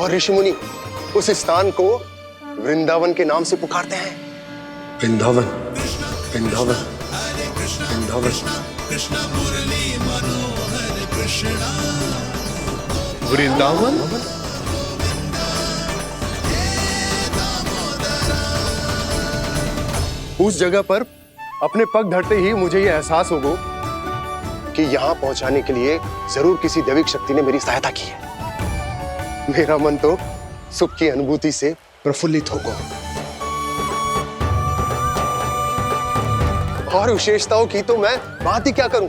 और ऋषि मुनि उस स्थान को वृंदावन के नाम से पुकारते हैं। वृंदावन, वृंदावन, वृंदावन। वृंदावन? उस जगह पर अपने पग धरते ही मुझे यह एहसास होगा कि यहां पहुंचाने के लिए जरूर किसी दैविक शक्ति ने मेरी सहायता की है। मेरा मन तो सुख की अनुभूति से प्रफुल्लित होगा। और विशेषताओं की तो मैं बात ही क्या करूं।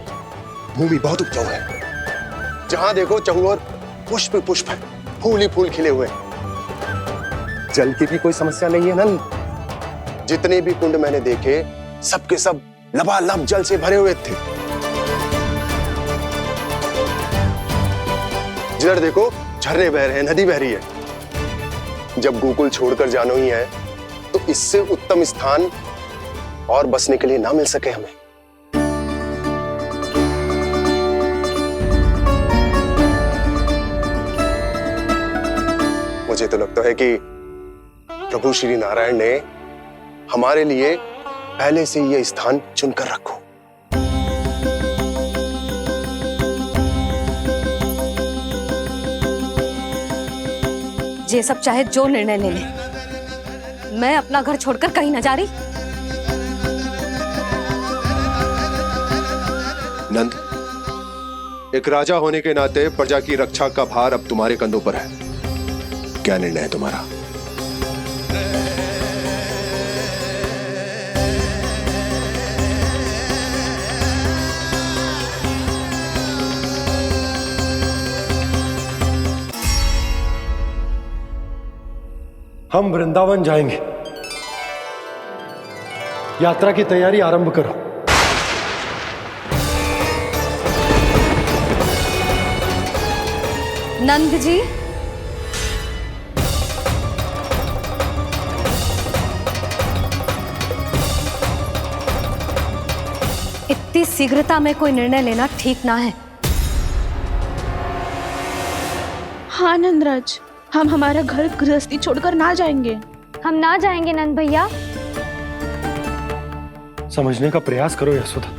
भूमि बहुत उपजाऊ है, जहां देखो चहुओर पुष्प पुष्प है, फूल ही फूल खिले हुए हैं। जल की भी कोई समस्या नहीं है नंद। जितने भी कुंड मैंने देखे सबके सब लबालब जल से भरे हुए थे। जिधर देखो झरने बह रहे हैं, नदी बह रही है। जब गोकुल छोड़कर जाना ही है तो इससे उत्तम स्थान और बसने के लिए ना मिल सके हमें। मुझे तो लगता है कि प्रभु श्री नारायण ने हमारे लिए पहले से यह स्थान चुनकर रखो। ये सब चाहे जो निर्णय ले ले, मैं अपना घर छोड़कर कहीं न जा रही। नंद, एक राजा होने के नाते प्रजा की रक्षा का भार अब तुम्हारे कंधों पर है। क्या निर्णय है तुम्हारा? हम वृंदावन जाएंगे। यात्रा की तैयारी आरंभ करो। नंद जी, इतनी शीघ्रता में कोई निर्णय लेना ठीक ना है। हाँ नंदराज, हम हमारा घर गृहस्थी छोड़कर ना जाएंगे। हम ना जाएंगे नंद भैया। समझने का प्रयास करो यशोदा।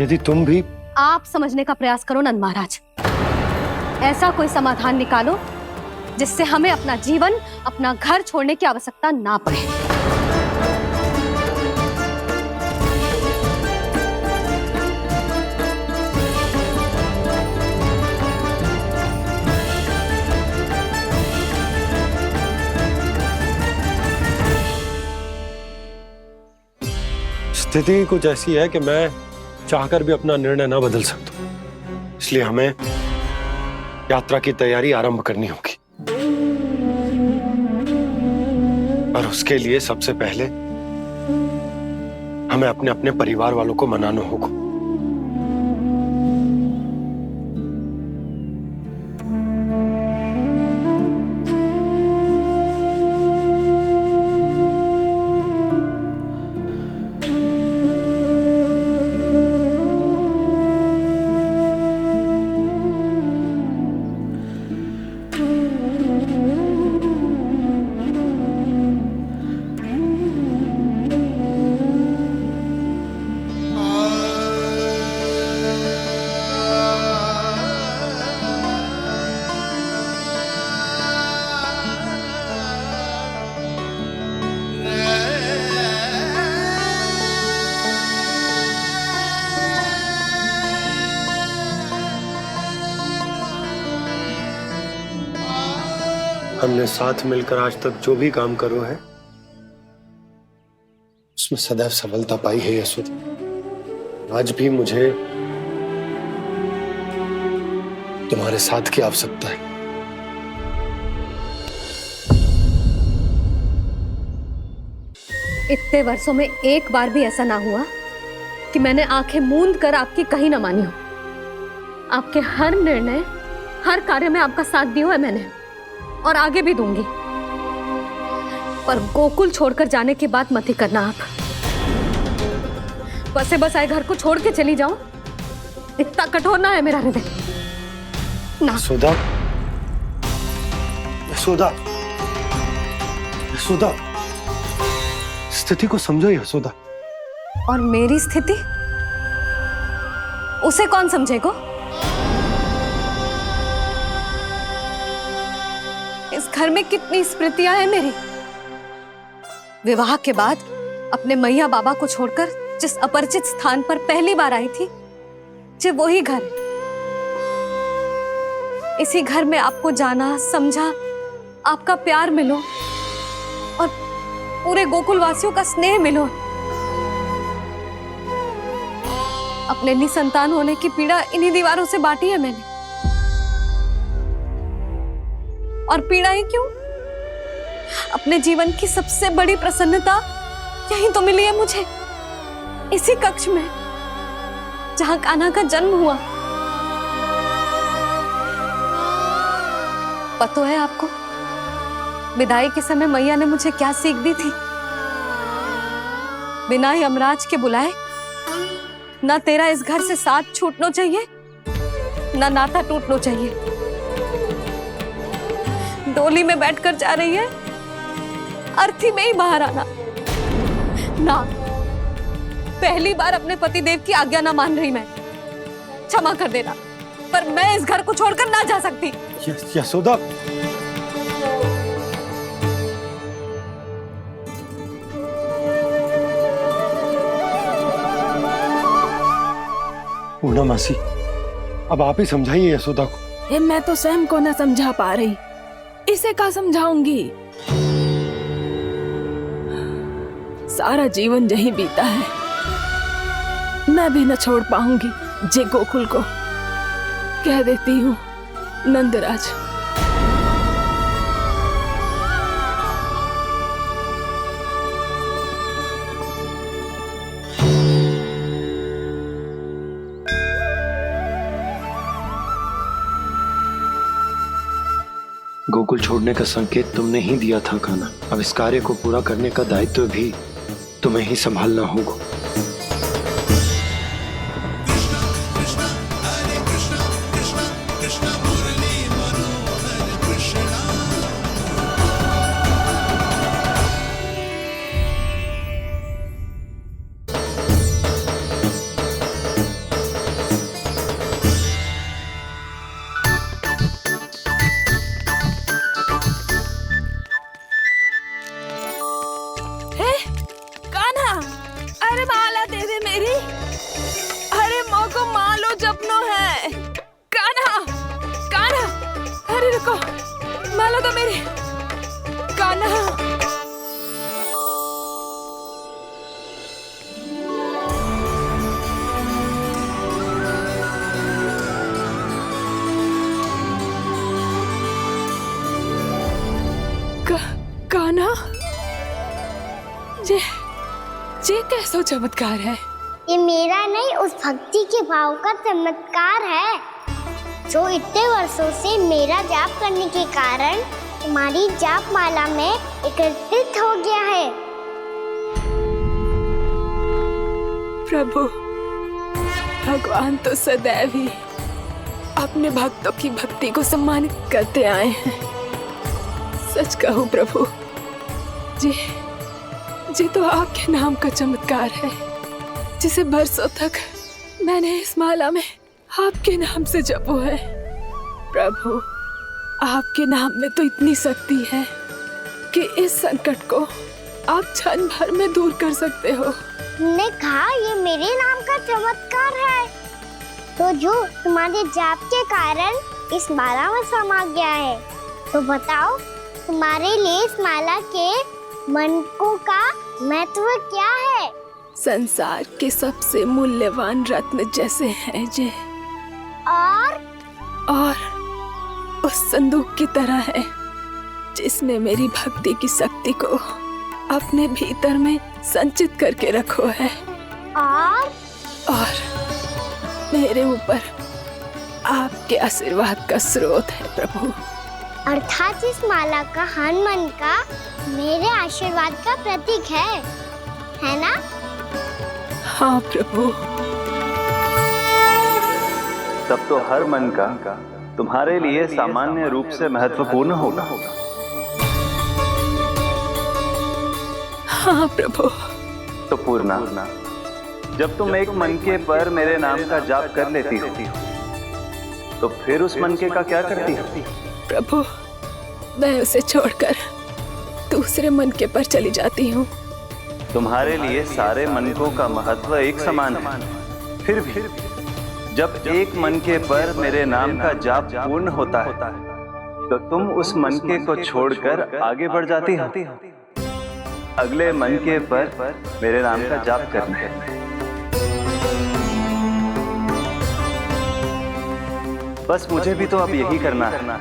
यदि तुम भी आप समझने का प्रयास करो नंद महाराज। ऐसा कोई समाधान निकालो जिससे हमें अपना जीवन, अपना घर छोड़ने की आवश्यकता ना पड़े। स्थिति कुछ ऐसी है कि मैं चाहकर भी अपना निर्णय न बदल सकता, इसलिए हमें यात्रा की तैयारी आरंभ करनी होगी। और उसके लिए सबसे पहले हमें अपने अपने परिवार वालों को मनाना होगा। हमने साथ मिलकर आज तक जो भी काम करो है उसमें सदैव सफलता पाई है यशोदा। आज भी मुझे तुम्हारे साथ की आवश्यकता है। इतने वर्षों में एक बार भी ऐसा ना हुआ कि मैंने आंखें मूंद कर आपकी कहीं ना मानी हो। आपके हर निर्णय, हर कार्य में आपका साथ दिया है मैंने, और आगे भी दूंगी। पर गोकुल छोड़कर जाने की बात मत ही करना आप। बसे बसाए घर को छोड़ के चली जाओ, इतना कठोर ना है मेरा हृदय ना। सुधा, यशोदा, यशोदा, स्थिति को समझो यशोदा। और मेरी स्थिति उसे कौन समझेगा? इस घर में कितनी स्मृतियां हैं मेरी। विवाह के बाद अपने मैया बाबा को छोड़कर जिस अपरिचित स्थान पर पहली बार आई थी, जो वही घर है। इसी घर में आपको जाना, समझा, आपका प्यार मिलो और पूरे गोकुल वासियों का स्नेह मिलो। अपने निसंतान होने की पीड़ा इन्हीं दीवारों से बांटी है मैंने। और पीड़ा ही क्यों? अपने जीवन की सबसे बड़ी प्रसन्नता यहीं तो मिली है मुझे, इसी कक्ष में जहां कान्हा का जन्म हुआ। पता है आपको विदाई के समय मैया ने मुझे क्या सीख दी थी? बिना यमराज के बुलाए ना तेरा इस घर से साथ छूटना चाहिए, ना नाता टूटना चाहिए। डोली में बैठकर जा रही है, अर्थी में ही बाहर आना ना। पहली बार अपने पति देव की आज्ञा ना मान रही मैं, क्षमा कर देना, पर मैं इस घर को छोड़कर ना जा सकती। यशोदा, पूर्णा मासी, अब आप ही समझाइए यशोदा को। ये मैं तो स्वयं को न समझा पा रही, इसे क्या समझाऊंगी? सारा जीवन यहीं बीता है, मैं भी न छोड़ पाऊंगी जे गोकुल को। कह देती हूँ नंदराज। गोकुल छोड़ने का संकेत तुमने ही दिया था कान्हा। अब इस कार्य को पूरा करने का दायित्व भी तुम्हें ही संभालना होगा। अरे माला दे दे मेरी। अरे मोको मालो जपनो है। कान्हा, कान्हा, अरे रुको, माला तो मेरी। कान्हा, कान्हा, ये कैसा चमत्कार है? ये मेरा नहीं, उस भक्ति के भाव का चमत्कार है जो इतने वर्षों से मेरा जाप करने के कारण तुम्हारी जाप माला में एकत्रित हो गया है। प्रभु, भगवान तो सदैव ही अपने भक्तों की भक्ति को सम्मानित करते आए हैं। सच कहूं प्रभु, जी तो आपके नाम का चमत्कार है, जिसे बरसों तक मैंने इस माला में आपके नाम से जपो है। प्रभु, आपके नाम में तो इतनी शक्ति है कि इस संकट को आप क्षण भर में दूर कर सकते हो। तुमने कहा ये मेरे नाम का चमत्कार है, तो जो तुम्हारे जाप के कारण इस माला में समा गया है, तो बताओ तुम्हारे लिए इस माला के मनकों का महत्व क्या है? संसार के सबसे मूल्यवान रत्न जैसे हैं ये, और उस संदूक की तरह है जिसमें मेरी भक्ति की शक्ति को अपने भीतर में संचित करके रखो है। और मेरे ऊपर आपके आशीर्वाद का स्रोत है प्रभु। अर्थात इस माला का हनुमान का मेरे आशीर्वाद का प्रतीक है ना? हाँ प्रभु। तब तो हर मन का तुम्हारे लिए सामान्य रूप से महत्वपूर्ण होगा। हाँ प्रभु। तो पूर्णा, जब तुम एक मनके पर मेरे नाम का जाप कर लेती हो, तो फिर उस मनके का क्या करती हो? प्रभु, मैं उसे छोड़कर दूसरे मनके पर चली जाती हूँ। तुम्हारे लिए सारे मनकों का महत्व एक समान है। फिर भी जब एक मनके पर मेरे नाम का जाप पूर्ण होता है, तो तुम उस मनके को छोड़कर आगे बढ़ जाती हो अगले मनके पर मेरे नाम का जाप करने। बस मुझे भी तो अब यही करना है,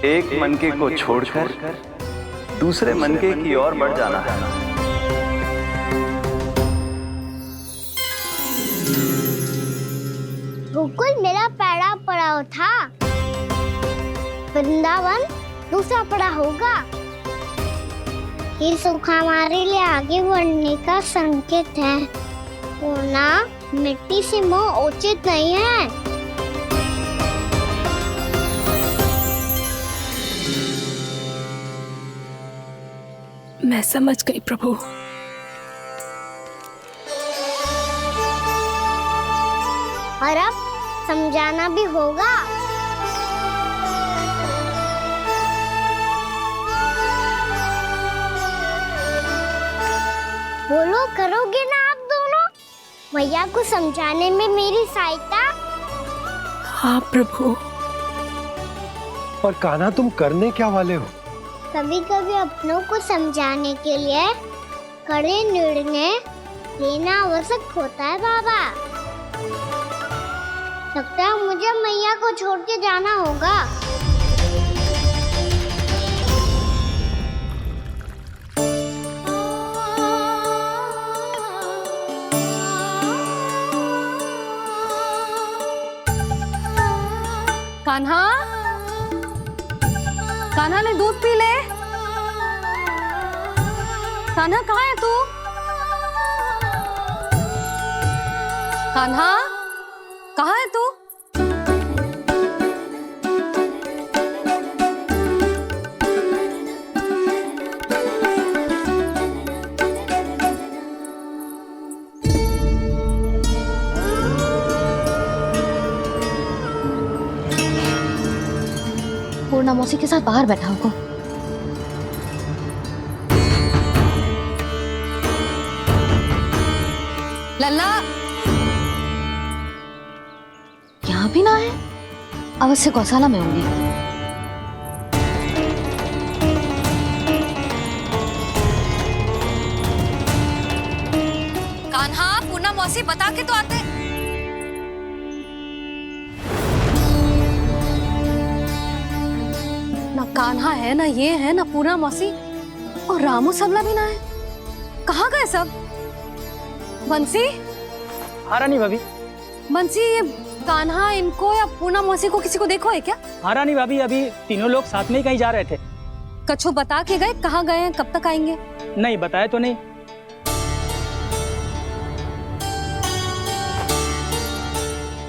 एक मनके को छोड़कर दूसरे मनके की ओर बढ़ जाना है। गोकुल मेरा पहला पड़ाव था, वृंदावन दूसरा पड़ाव होगा। ये सुख हमारे लिए आगे बढ़ने का संकेत है। पूर्णा, मिट्टी से मोह उचित नहीं है। मैं समझ गई प्रभु। और अब समझाना भी होगा। बोलो, करोगे ना आप दोनों? मैया को समझाने में मेरी सहायता? हाँ प्रभु। और कान्हा, तुम करने क्या वाले हो? कभी कभी अपनों को समझाने के लिए कड़े निर्णय लेना आवश्यक होता है बाबा। लगता है मुझे मैया को छोड़ के जाना होगा। कान्हा, कान्हा ने दूध पी ले। कान्हा, कहाँ है तू? कान्हा, कहाँ है तू? पूर्णा मौसी के साथ बाहर बैठा होगा। लल्ला, यहाँ भी ना है। अवश्य गौशाला में होंगे। कान्हा, पूर्णा मौसी बता के तो आते। ना कान्हा है, ना ये है, ना पूर्णा मौसी, और रामू सबला भी ना है। कहाँ गए सब? बंसी? हाँ रानी भाभी। बंसी, ये कान्हा इनको या पूर्णा मौसी को किसी को देखो है क्या? हाँ रानी भाभी, अभी तीनों लोग साथ में ही कहीं जा रहे थे। कछु बता के गए कहाँ गए हैं, कब तक आएंगे? नहीं बताया तो नहीं।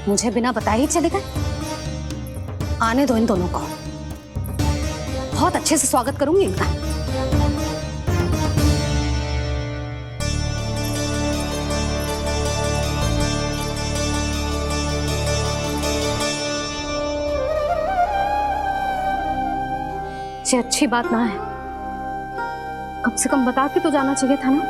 मुझे बिना बताए ही चले गए। आने दो इन दोनों को, बहुत अच्छे से स्वागत करूंगी इनका। ये अच्छी बात ना है, कम से कम बता के तो जाना चाहिए था ना।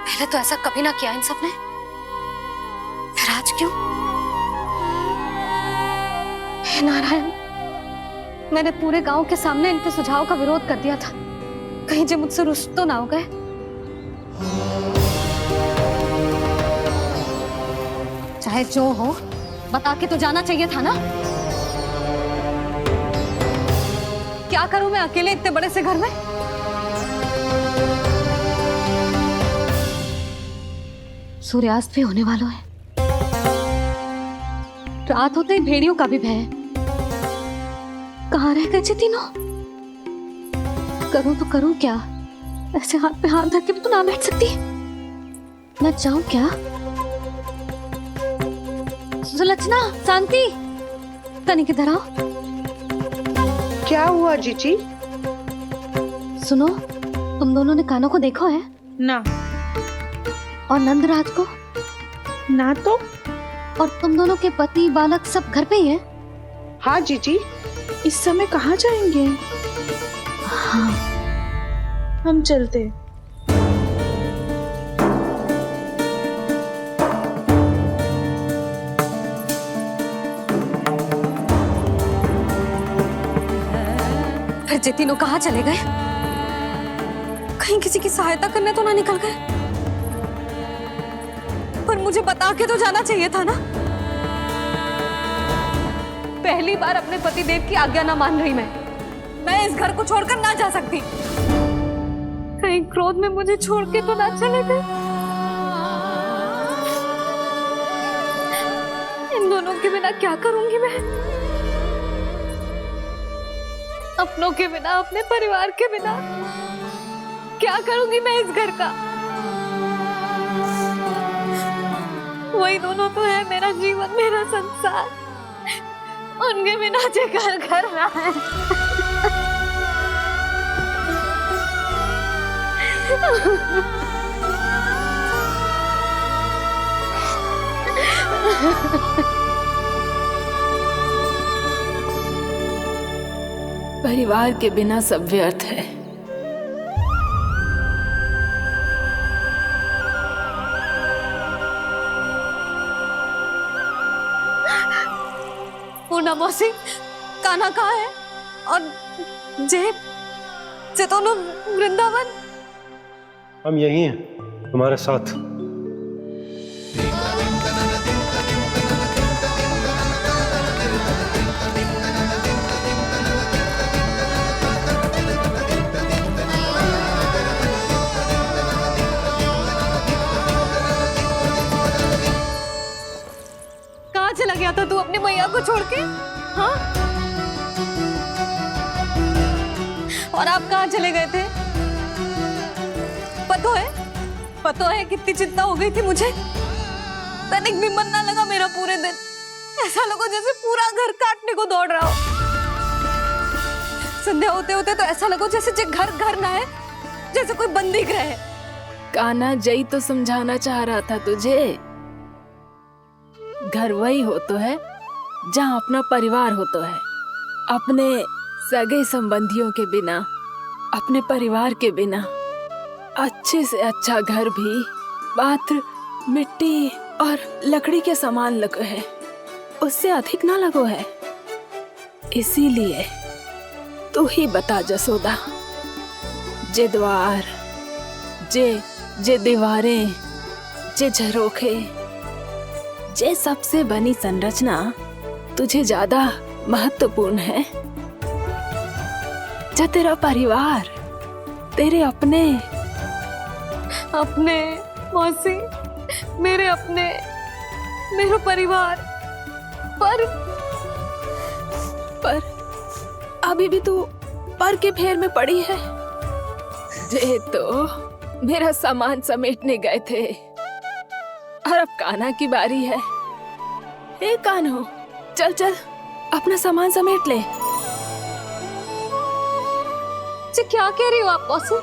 पहले तो ऐसा कभी ना किया इन सब ने, फिर आज क्यों? हे नारायण, मैंने पूरे गांव के सामने इनके सुझाव का विरोध कर दिया था। कहीं जो मुझसे रुष्ट तो ना हो गए। चाहे जो हो, बता के तो जाना चाहिए था ना। क्या करूं मैं अकेले इतने बड़े से घर में? सूर्यास्त भी होने वाला है। रात होते ही भेड़ियों का भी भय है। कहाँ रह गए थे तीनों? करूं तो करूं क्या? ऐसे हाथ पे हाथ रख के भी तो ना बैठ सकती। मैं जाऊं क्या? सुलक्षणा, शांति, तनिक इधर आओ। क्या हुआ जीजी? सुनो, तुम दोनों ने कान्हा को देखा है? ना। और नंदराज को? ना तो। और तुम दोनों के पति बालक सब घर पे ही हैं? हाँ जीजी, इस समय कहाँ जाएंगे? हाँ। हम चलते। फिर ये तीनों कहाँ चले गए? कहीं किसी की सहायता करने तो ना निकल गए? पर मुझे बता के तो जाना चाहिए था ना। पहली बार अपने पतिदेव की आज्ञा ना मान रही मैं इस घर को छोड़कर ना जा सकती। कहीं क्रोध में मुझे छोड़ के तो ना चले गए। इन दोनों के बिना क्या करूंगी मैं? अपनों के बिना, अपने परिवार के बिना क्या करूंगी मैं इस घर का? वही दोनों तो है मेरा जीवन, मेरा संसार। उनके बिना जे घर घर रहा है। परिवार के बिना सब व्यर्थ है। पूर्णा मौसी, कान्हा कहाँ है? और जे दोनों वृंदावन? हम यही हैं, तुम्हारे साथ। कहाँ चला गया था तू अपनी मैया को छोड़ के? हाँ? और आप कहाँ चले गए थे? पता है कितनी चिंता हो गई थी मुझे। तनिक भी मन ना लगा मेरा पूरे दिन। ऐसा लगा जैसे पूरा घर काटने को दौड़ रहा हो। संध्या होते होते तो ऐसा लगा जैसे जे घर घर ना है, जैसे कोई बंदी गृह है। कान्हा जई तो समझाना चाह रहा था तुझे। घर वही हो तो है जहाँ अपना परिवार हो तो है। अपने सगे संबंधियों के बिना, अपने परिवार के बिना अच्छे से अच्छा घर भी मात्र मिट्टी और लकड़ी के समान लगो है, उससे अधिक ना लगो है। इसीलिए तू ही बता जसोदा, जे द्वार, जे दीवारें, जे झरोखे, जे सबसे बनी संरचना तुझे ज्यादा महत्वपूर्ण है? जा तेरा परिवार, तेरे अपने मौसी, मेरा परिवार। पर अभी भी तू पर के फेर में पड़ी है। जे तो मेरा सामान समेटने गए थे और अब कान्हा की बारी है। हे कान्हो, चल चल अपना सामान समेट ले। जी क्या कह रही हो आप मौसी?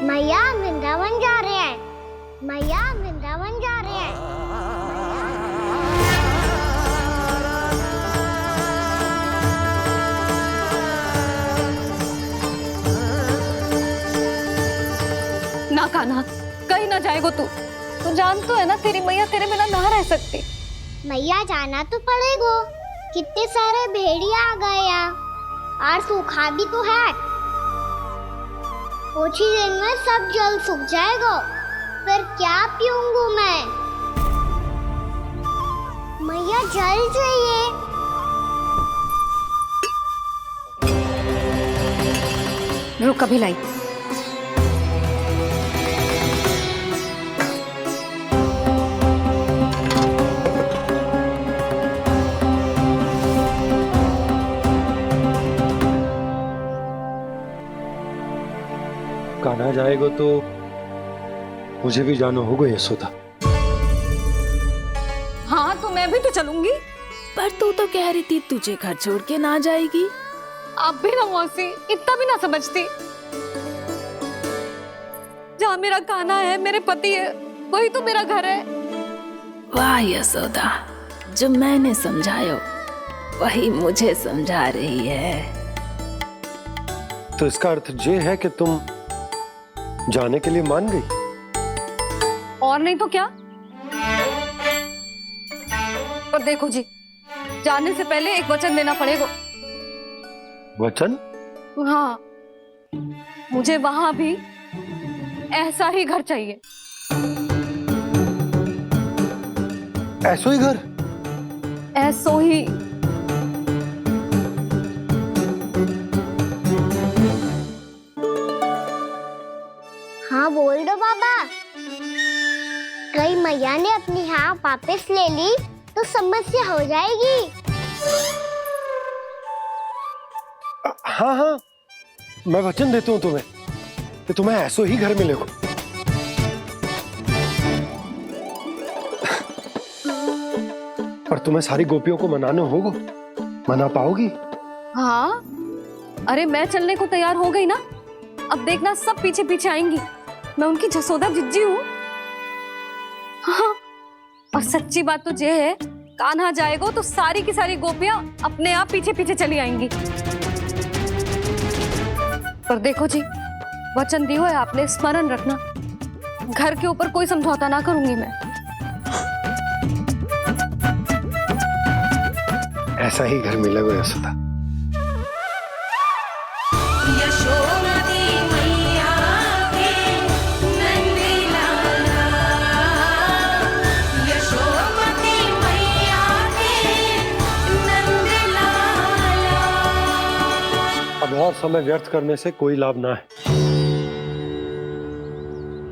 मैया वृंदावन जा रहे हैं। मैया वृंदावन जा रहे हैं। ना कान्हा, कहीं ना जाएगो तू। तू जान तो है ना तेरी मैया तेरे बिना ना रह सकती। मैया जाना तो पड़ेगा। कितने सारे भेड़िया आ गए यहाँ, और सूखा भी तो है। कुछ ही दिन में सब जल सूख जाएगा, फिर क्या पीऊंगा मैं? मैया जल चाहिए। रुक अभी लाई। कान्हा जाएगा तो मुझे भी जाना होगा यशोदा। हाँ तो मैं भी तो चलूंगी। पर तू तो कह रही थी तुझे घर छोड़ के ना जाएगी। आप भी ना मौसी, इतना भी ना समझती। जहाँ मेरा कान्हा है, मेरे पति है, वही तो मेरा घर है। वाह यशोदा, जो मैंने समझायो वही मुझे समझा रही है। तो इसका अर्थ ये है कि तुम जाने के लिए मान गई? और नहीं तो क्या। पर देखो जी, जाने से पहले एक वचन देना पड़ेगा। वचन? हाँ, मुझे वहां भी ऐसा ही घर चाहिए। ऐसो ही घर? ऐसो ही। हाँ बोल दो बाबा। कहीं मैया ने अपनी हाँ वापस ले ली तो समस्या हो जाएगी। हाँ हाँ, मैं वचन देता हूँ तुम्हें कि तुम्हें ऐसो ही घर मिलेगा। पर तुम्हें सारी गोपियों को मनाना होगा। मना पाओगी? हाँ, अरे मैं चलने को तैयार हो गई ना। अब देखना सब पीछे पीछे आएंगी। मैं उनकी जसोदा जिज्जी हूँ। हाँ, और सच्ची बात तो ये है, कान्हा जाएगा तो सारी की सारी गोपियां अपने आप पीछे पीछे चली आएंगी। पर देखो जी, वचन दिया है आपने, स्मरण रखना। घर के ऊपर कोई समझौता ना करूंगी मैं। ऐसा ही घर मिलेगा यशोदा। अब और समय व्यर्थ करने से कोई लाभ ना है।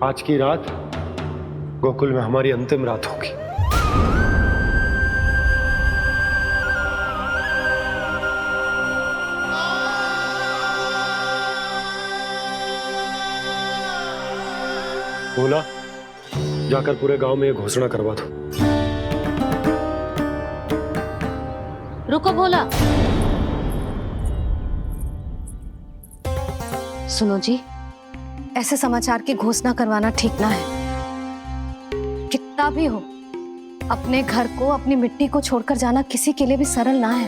आज की रात गोकुल में हमारी अंतिम रात होगी। बोला, जाकर पूरे गांव में ये घोषणा करवा दो। रुको भोला। सुनो जी, ऐसे समाचार की घोषणा करवाना ठीक ना है। कितना भी हो, अपने घर को, अपनी मिट्टी को छोड़कर जाना किसी के लिए भी सरल ना है।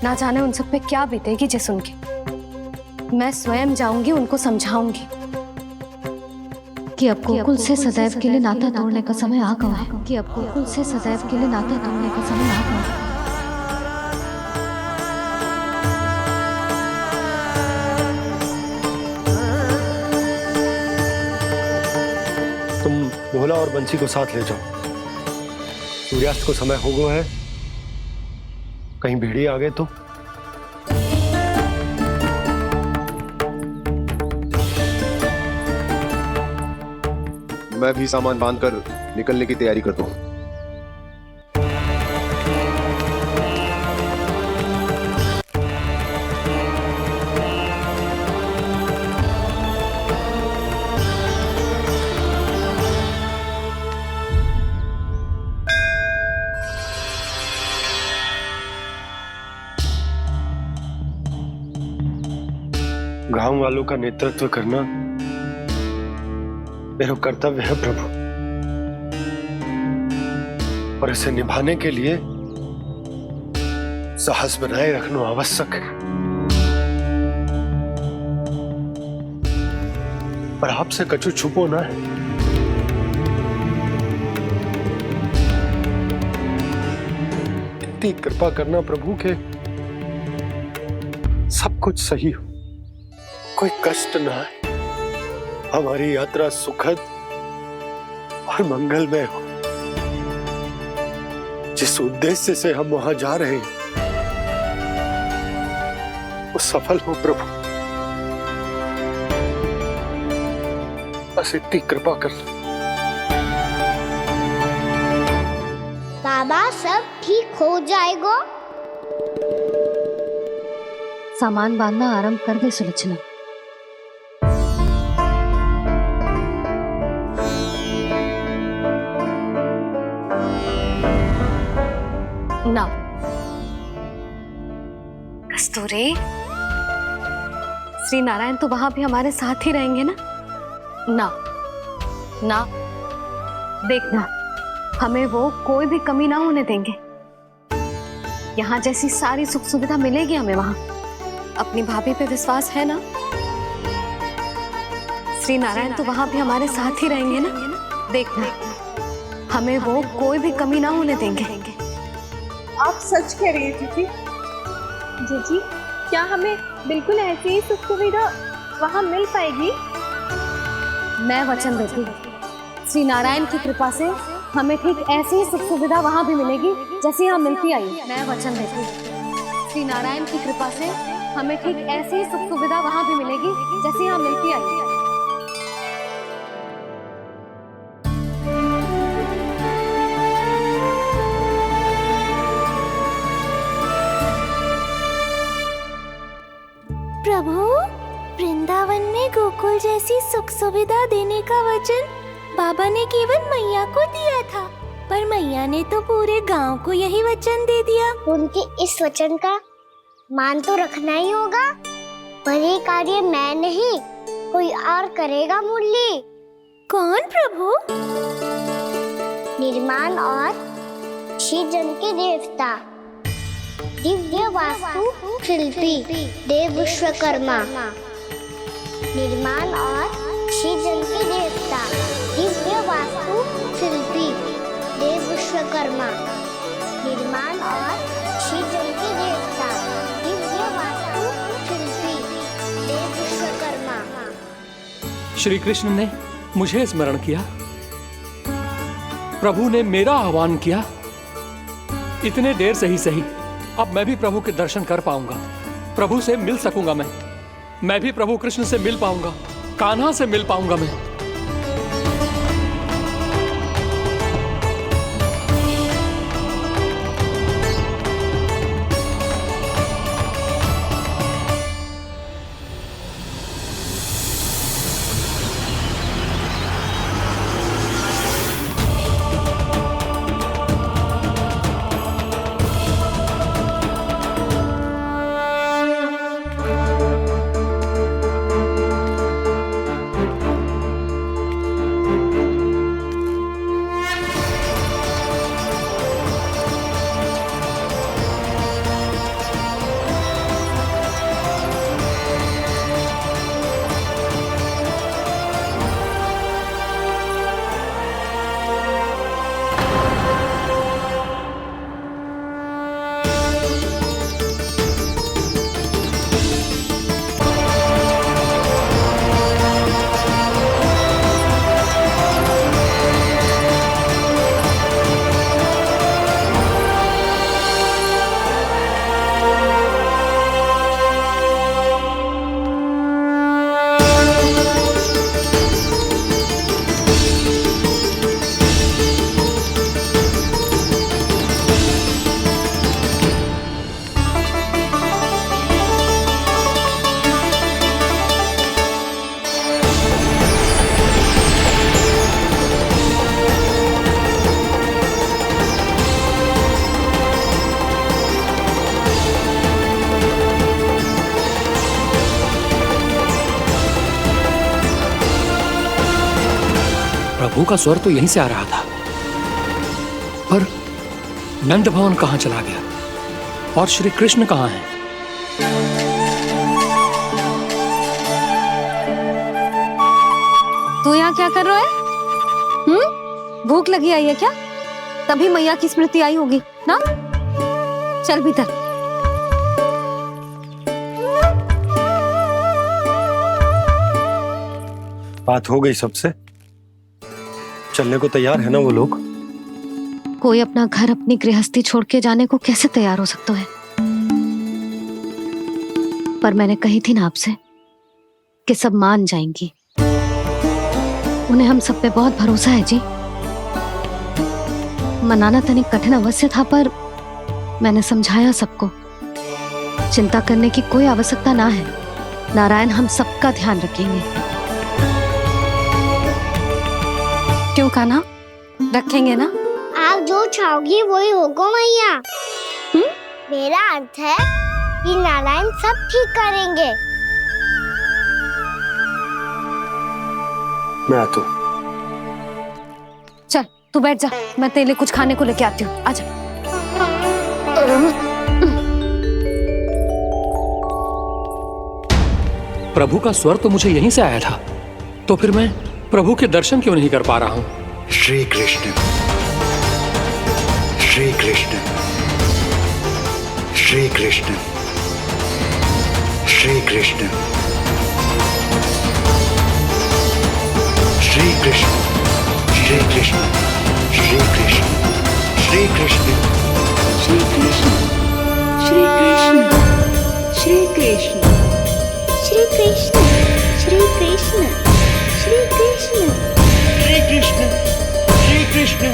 ना जाने उन सब पे क्या बीतेगी जे सुन के। मैं स्वयं जाऊंगी, उनको समझाऊंगी कि अब गोकुल से सदैव के लिए नाता तोड़ने का समय आ गया है। कि अब गोकुल से सदैव के लिए नाता तोड़ने का समय आ गया है। तुम भोला और बंसी को साथ ले जाओ। सूर्यास्त को समय हो गया है, कहीं भीड़ी आ गए तो। मैं भी सामान बांधकर निकलने की तैयारी करता हूँ। गांव वालों का नेतृत्व करना मेरा कर्तव्य है प्रभु, और इसे निभाने के लिए साहस बनाए रखना आवश्यक है। पर आपसे कछु छुपो ना है। इतनी कृपा करना प्रभु के सब कुछ सही हो, कोई कष्ट ना है, हमारी यात्रा सुखद और मंगलमय हो। जिस उद्देश्य से हम वहां जा रहे हैं वो सफल हो प्रभु, बस इतनी कृपा कर। बाबा सब ठीक हो जाएगा। सामान बांधना आरंभ कर दे सुलोचना। ना कस्तूरी, श्री नारायण तो वहां भी हमारे साथ ही रहेंगे ना? ना ना, देखना हमें वो कोई भी कमी ना होने देंगे। यहाँ जैसी सारी सुख सुविधा मिलेगी हमें वहां। अपनी भाभी पे विश्वास है ना? श्री नारायण तो वहां भी हमारे साथ ही रहेंगे ना? देखना हमें वो कोई भी कमी ना होने देंगे। आप सच कह रही है जीजी? जीजी, क्या हमें बिल्कुल ऐसी ही सुख सुविधा वहाँ मिल पाएगी? मैं वचन देती हूँ, श्री नारायण की कृपा से हमें ठीक ऐसी ही सुख सुविधा वहाँ भी मिलेगी जैसी यहाँ मिलती आई। मैं वचन देती हूँ, श्री नारायण की कृपा से हमें ठीक ऐसी ही सुख सुविधा वहाँ भी मिलेगी जैसी यहाँ मिलती आई। प्रभु, वृंदावन में गोकुल जैसी सुख सुविधा देने का वचन बाबा ने केवल मैया को दिया था, पर मैया ने तो पूरे गांव को यही वचन दे दिया। उनके इस वचन का मान तो रखना ही होगा, पर ये कार्य मैं नहीं कोई और करेगा। मुरली कौन प्रभु? निर्माण और सृजन के देवता, दिव्य वास्तु शिल्पी देव विश्वकर्मा। निर्माण और सृजन के देवता, दिव्य वास्तु शिल्पी देव विश्वकर्मा। निर्माण और सृजन के देवता, दिव्य वास्तु शिल्पी देव विश्वकर्मा। श्री कृष्ण ने मुझे स्मरण किया, प्रभु ने मेरा आह्वान किया। इतने देर से ही सही, अब मैं भी प्रभु के दर्शन कर पाऊंगा, प्रभु से मिल सकूंगा। मैं भी प्रभु कृष्ण से मिल पाऊंगा, कान्हा से मिल पाऊंगा मैं। प्रभु का स्वर तो यहीं से आ रहा था, पर नंद भवन कहां चला गया और श्री कृष्ण कहां हैं? तू यहाँ क्या कर रहा है? भूख लगी आई है क्या? तभी मैया की स्मृति आई होगी ना? चल भीतर। बात हो गई सबसे? चलने को तैयार है ना वो लोग? कोई अपना घर अपनी गृहस्थी छोड़ के जाने को कैसे तैयार हो सकता है? पर मैंने कही थी ना आपसे कि सब मान जाएंगी। उन्हें हम सब पे बहुत भरोसा है जी। मनाना तनिक कठिन अवश्य था, पर मैंने समझाया सबको। चिंता करने की कोई आवश्यकता ना है। नारायण हम सबका ध्यान रखेंगे। क्यों कान्हा, रखेंगे ना? आप जो चाहोगी वही होगा मैया। मेरा अर्थ है कि नारायण सब ठीक करेंगे। मैं आता हूँ। चल तू बैठ जा, मैं तेरे लिए कुछ खाने को लेके आती हूँ। आजा। प्रभु का स्वर तो मुझे यहीं से आया था, तो फिर मैं प्रभु के दर्शन क्यों नहीं कर पा रहा हूँ? श्री कृष्ण, श्री कृष्ण, श्री कृष्ण, श्री कृष्ण, श्री कृष्ण, श्री कृष्ण, श्री कृष्ण, श्री कृष्ण, श्री कृष्ण, श्री कृष्ण, श्री कृष्ण, श्री कृष्ण, श्री कृष्ण, श्री कृष्ण, श्री कृष्ण, श्री कृष्ण,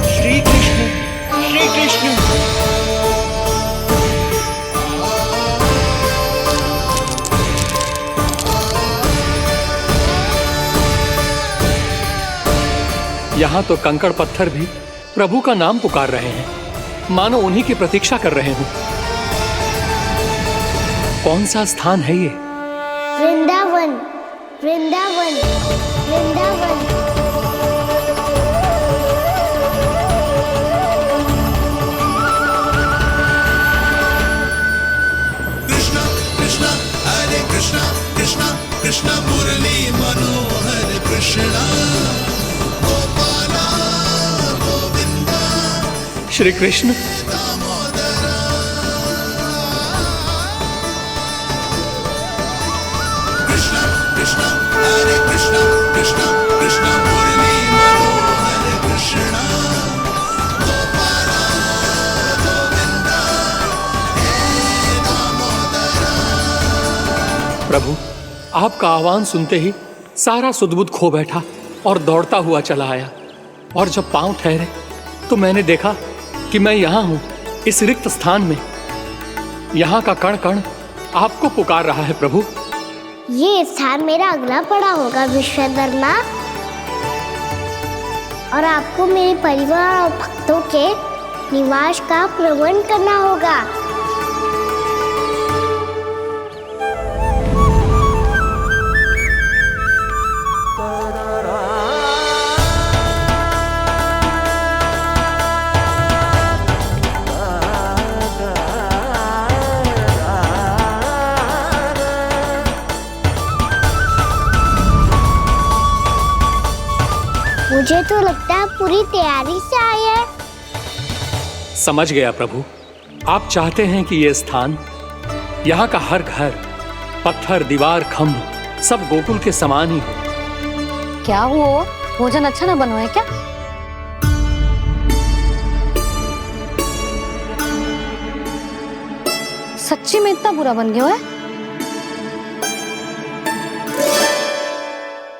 श्री कृष्ण, श्री कृष्ण। यहाँ तो कंकड़ पत्थर भी प्रभु का नाम पुकार रहे हैं, मानो उन्हीं की प्रतीक्षा कर रहे हों। कौन सा स्थान है ये? वृंदावन, वृंदावन, वृंदावन। कृष्णा कृष्णा हरे कृष्णा, कृष्णा कृष्णा मुरली मनोहर कृष्णा, गोपाला गोविंदा श्री कृष्ण। कृष्णा कृष्णा हरे कृष्णा, कृष्णा कृष्णा मुरली मनोहर कृष्णा, गोपाला गोविंदा हे दामोदरा। प्रभु, आपका आह्वान सुनते ही सारा सुध-बुध खो बैठा और दौड़ता हुआ चला आया, और जब पांव ठहरे तो मैंने देखा कि मैं यहाँ हूँ, इस रिक्त स्थान में। यहाँ का कण कण आपको पुकार रहा है प्रभु। ये स्थान मेरा अगला पड़ा होगा विश्वकर्मा, और आपको मेरे परिवार और भक्तों के निवास का प्रबंध करना होगा। मुझे तो लगता है पूरी तैयारी से आए हैं। समझ गया प्रभु, आप चाहते हैं कि ये स्थान, यहाँ का हर घर, पत्थर, दीवार, खम्भ सब गोकुल के समान ही हो। क्या हुआ? भोजन अच्छा ना बना है क्या? सच्ची में इतना बुरा बन गया है?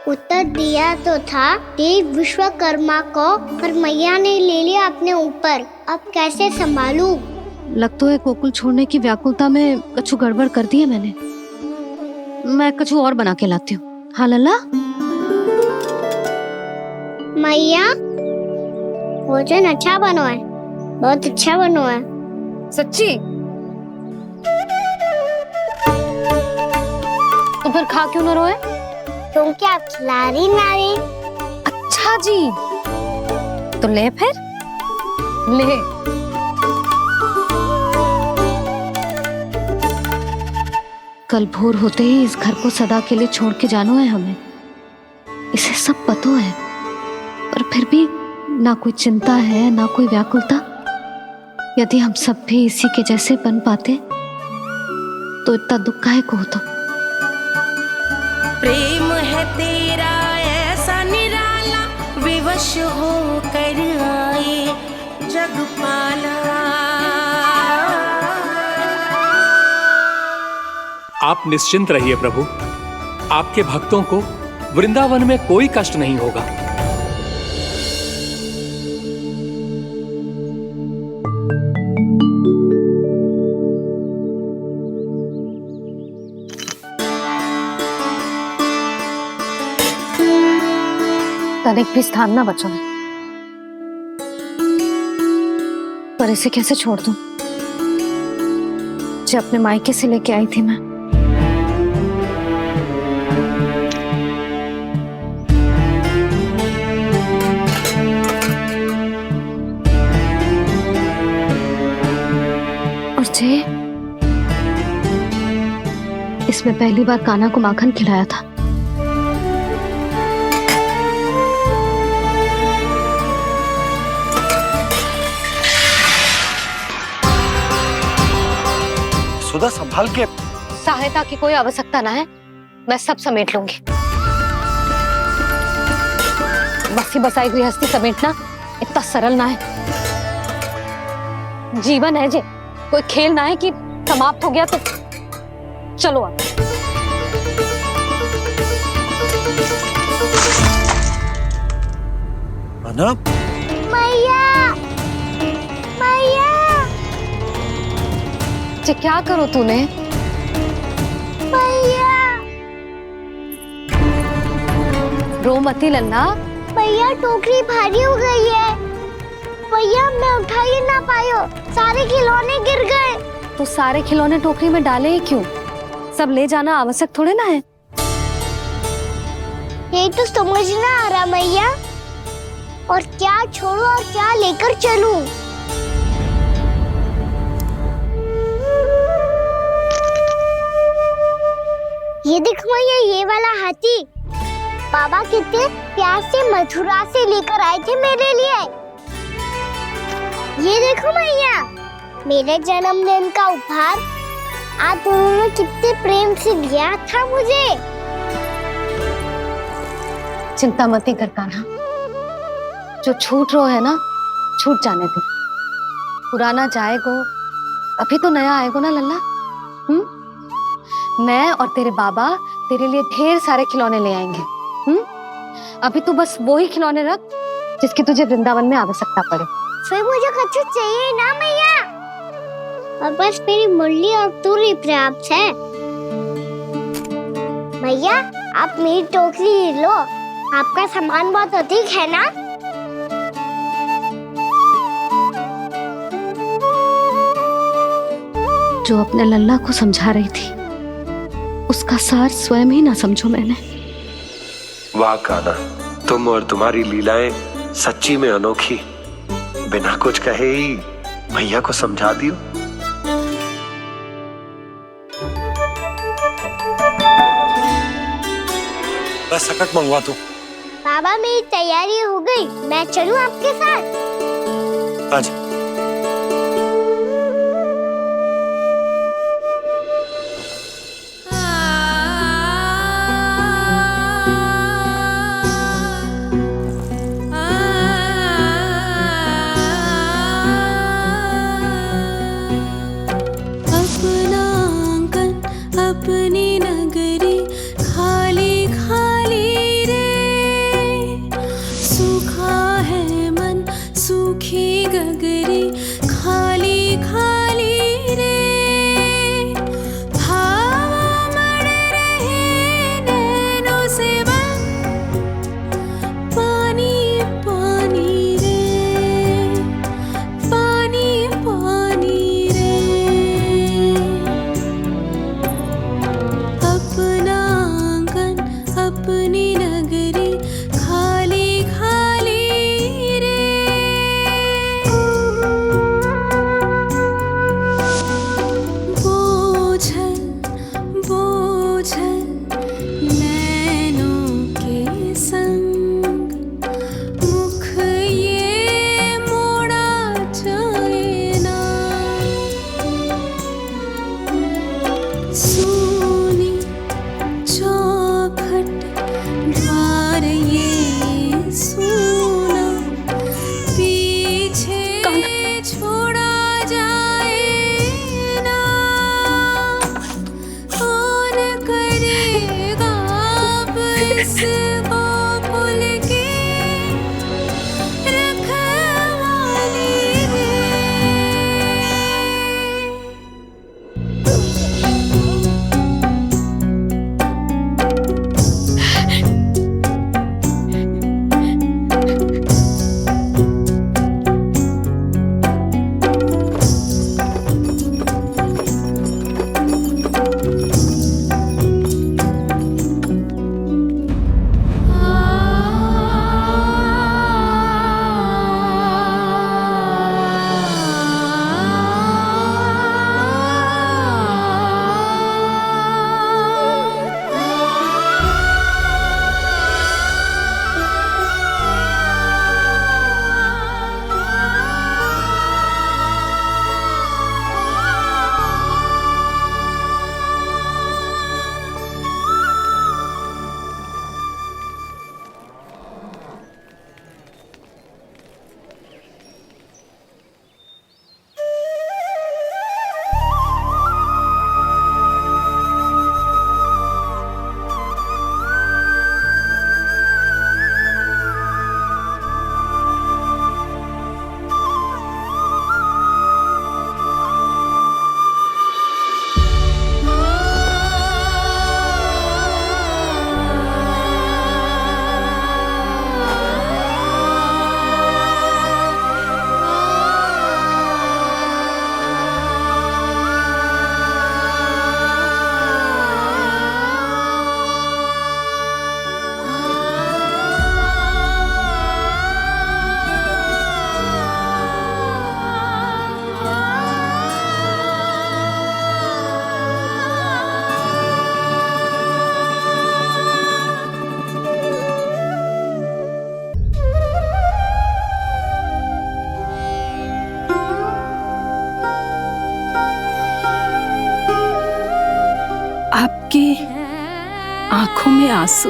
उत्तर दिया तो था देव विश्वकर्मा को, पर मैया ने ले लिया अपने ऊपर। अब कैसे संभालूं? लगता है गोकुल छोड़ने की व्याकुलता में कछु गड़बड़ कर दी है मैंने। मैं कछु और बना के लाती हूँ। हाँ लल्ला? मैया, भोजन अच्छा बनो है, बहुत अच्छा बनो है। सच्ची? तो फिर खा क्यों न रोए? क्योंकि आप खिला रही ना रही। अच्छा जी, तो ले फिर ले। कल भोर होते ही इस घर को सदा के लिए छोड़ के जाना है हमें। इसे सब पता है, पर फिर भी ना कोई चिंता है ना कोई व्याकुलता। यदि हम सब भी इसी के जैसे बन पाते तो इतना दुख काहे को होता। प्रेम है तेरा ऐसा निराला, विवश हो कर आए जगपाला। आप निश्चिंत रहिए प्रभु, आपके भक्तों को वृंदावन में कोई कष्ट नहीं होगा। तनिक भी स्थान ना बचा है। पर इसे कैसे छोड़ दूं जो अपने मायके से लेके आई थी मैं। और जे इसमें पहली बार कान्हा को माखन खिलाया था। सुधा संभाल के। सहायता की कोई आवश्यकता ना है, मैं सब समेट लूंगी। बसी बसाई गृहस्थी समेटना इतना सरल ना है। जीवन है जे, कोई खेल ना है कि समाप्त हो गया तो चलो आप। अना मैया, मैया, जे क्या करो तूने? मैया, रो मती लल्ला। भैया टोकरी भारी हो गई है। भैया मैं उठा ही ना पायो, सारे खिलौने गिर गए। तो सारे खिलौने टोकरी में डाले ही क्यों? सब ले जाना आवश्यक थोड़े ना है। यही तो समझ ना आ रहा मैया, और क्या छोड़ू और क्या लेकर चलूं? ये देख मैया, ये वाला हाथी बाबा कितने प्यार से मथुरा से लेकर आए थे मेरे लिए। ये देखो मैया, मेरे जन्मदिन का उपहार आप दोनों ने कितने प्रेम से दिया था मुझे। चिंता मत कर कान्हा, जो छूट रो है ना छूट जाने दे। पुराना जाएगो, अभी तो नया आएगो ना लल्ला। मैं और तेरे बाबा तेरे लिए ढेर सारे खिलौने ले आएंगे। अभी तू बस वो ही खिलौने रख जिसकी तुझे वृंदावन में आवश्यकता पड़े। फिर मुझे कच्चू चाहिए ना मैया, और बस मेरी मुरली और तुरी पर्याप्त है। भैया आप मेरी टोकरी लो, आपका सामान बहुत अधिक है ना। जो अपने लल्ला को समझा रही थी उसका सार स्वयं ही ना समझो मैंने। वाह कान्हा, तुम और तुम्हारी लीलाएं सच्ची में अनोखी। बिना कुछ कहे ही भैया को समझा दियो। बस सकट मंगवा तू। बाबा मेरी तैयारी हो गई, मैं चलूं आपके साथ? आजा। अपनी नगरी खाली खाली रे, सूखा है मन सूखी गगरी। में आंसू?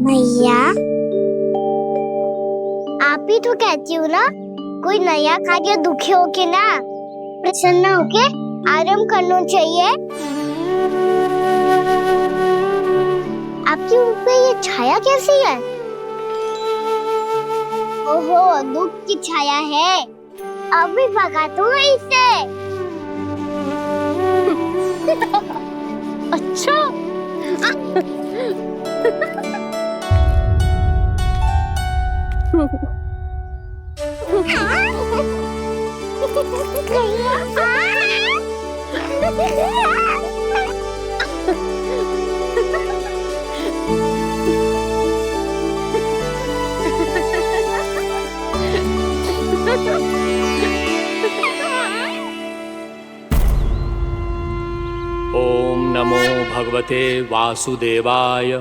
मैया, आप ही तो कहती हो ना, कोई नया कार्य दुखी होके ना प्रसन्न होके आराम करना चाहिए। आपके मुंह पे ये छाया कैसी है? ओहो, दुख की छाया है। अभी भगा दूं इसे। अच्छा। ओम नमो भगवते वासुदेवाय।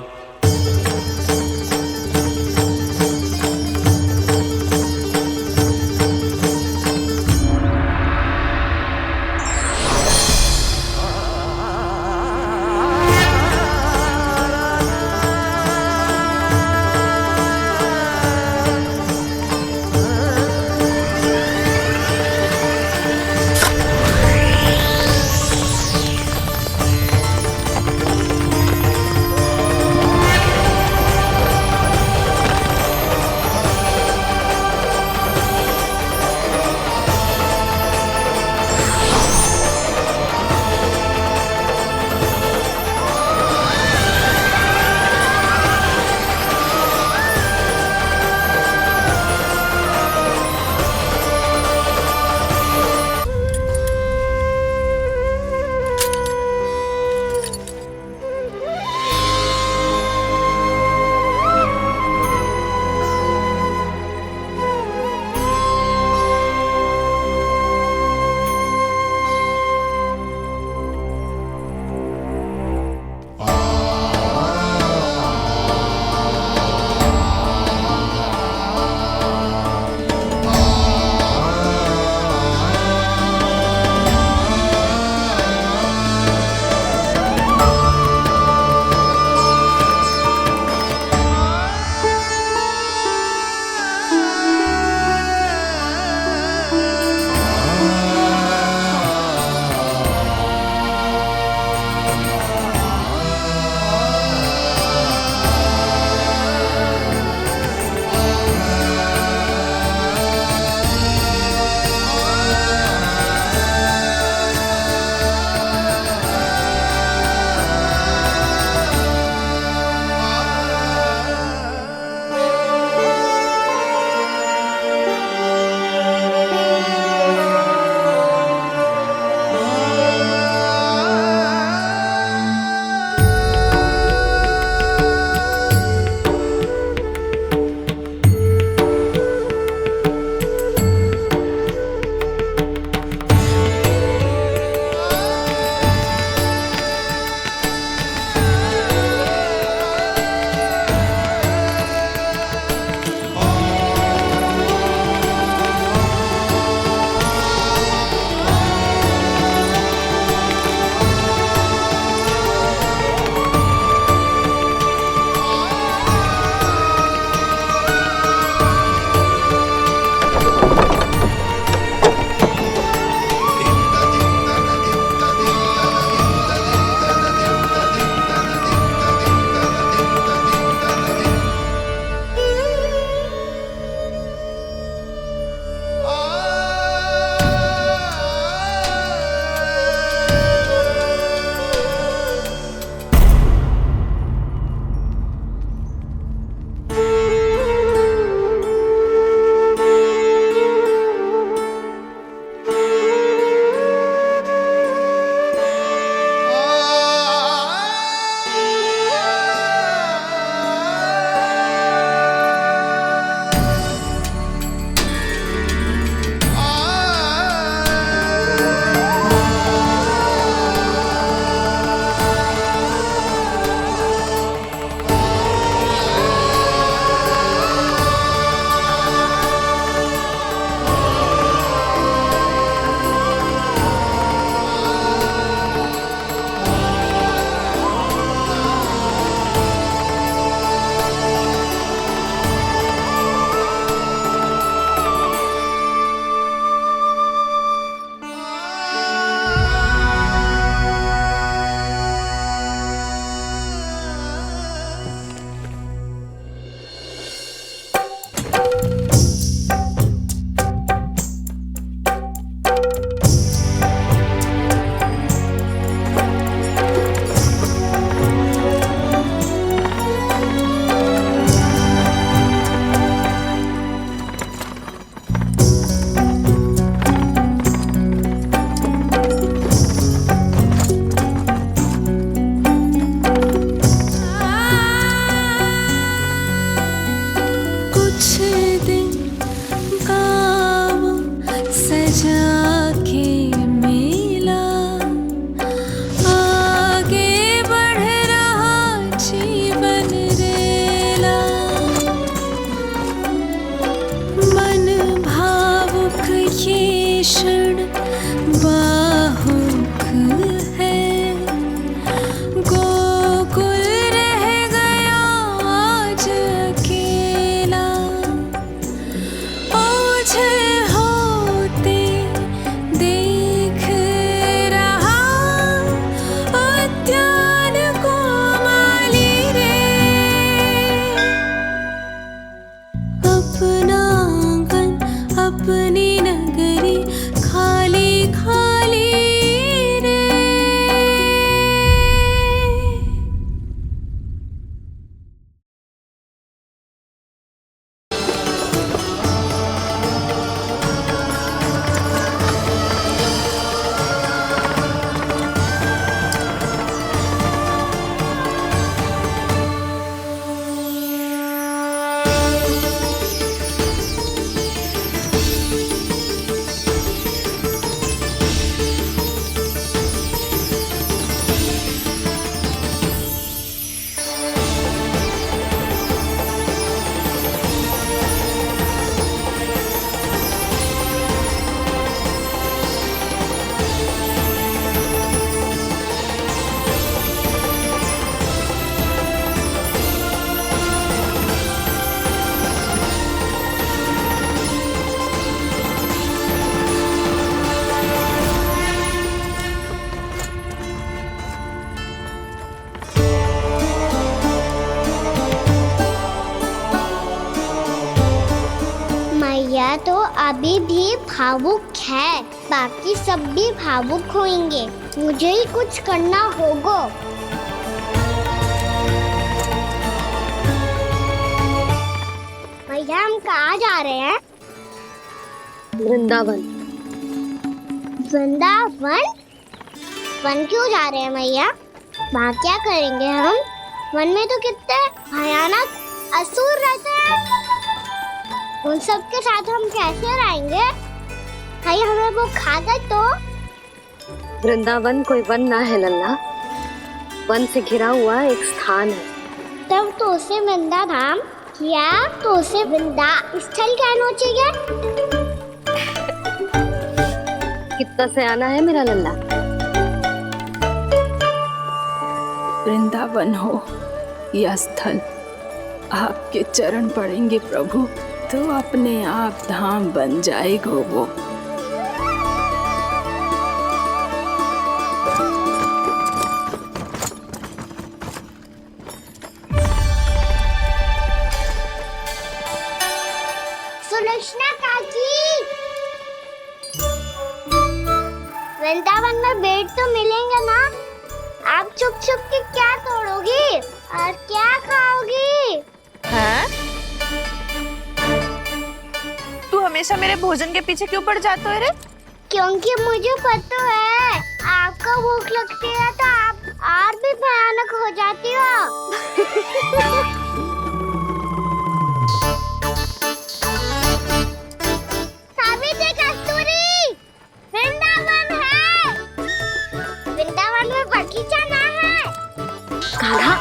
क्षण बाहुक है, गोकुल रह गया आज अकेला, ओझल होते देख रहा उद्यान को माली रे। अपना आंगन अपनी नगरी खाली खाली रे। मैया तो अभी भी भावुक है, बाकी सब भी भावुक होंगे। मुझे ही कुछ करना होगा। भैया हम कहाँ जा रहे हैं? वृंदावन। वृंदावन? वन क्यों जा रहे हैं मैया? वहाँ क्या करेंगे हम? वन में तो कितने भयानक असुर रहते हैं। उन सब के साथ हम कैसे रहेंगे? कहीं हमें वो खा गए तो? वृंदावन कोई वन ना है लल्ला, वन से घिरा हुआ एक स्थान है। तब तो उसे वृंदा धाम या तो उसे वृंदा स्थल कहना चाहिए। कितना से आना है मेरा लल्ला। वृंदावन हो या स्थल, आपके चरण पड़ेंगे प्रभु तो अपने आप धाम बन जाएगा वो। सुलक्षणा काकी, वृंदावन में बेट तो मिलेंगे ना? आप छुप छुप के क्या तोड़ोगी और क्या खाओगी? हाँ? तू हमेशा मेरे भोजन के पीछे क्यों पड़ जाते हो रे? क्योंकि मुझे पता है आपको भूख लगती है तो आप और भी भयानक हो जाती हो। सावित्री, कस्तूरी, वृंदावन है। वृंदावन में बगीचा ना है। कान्हा,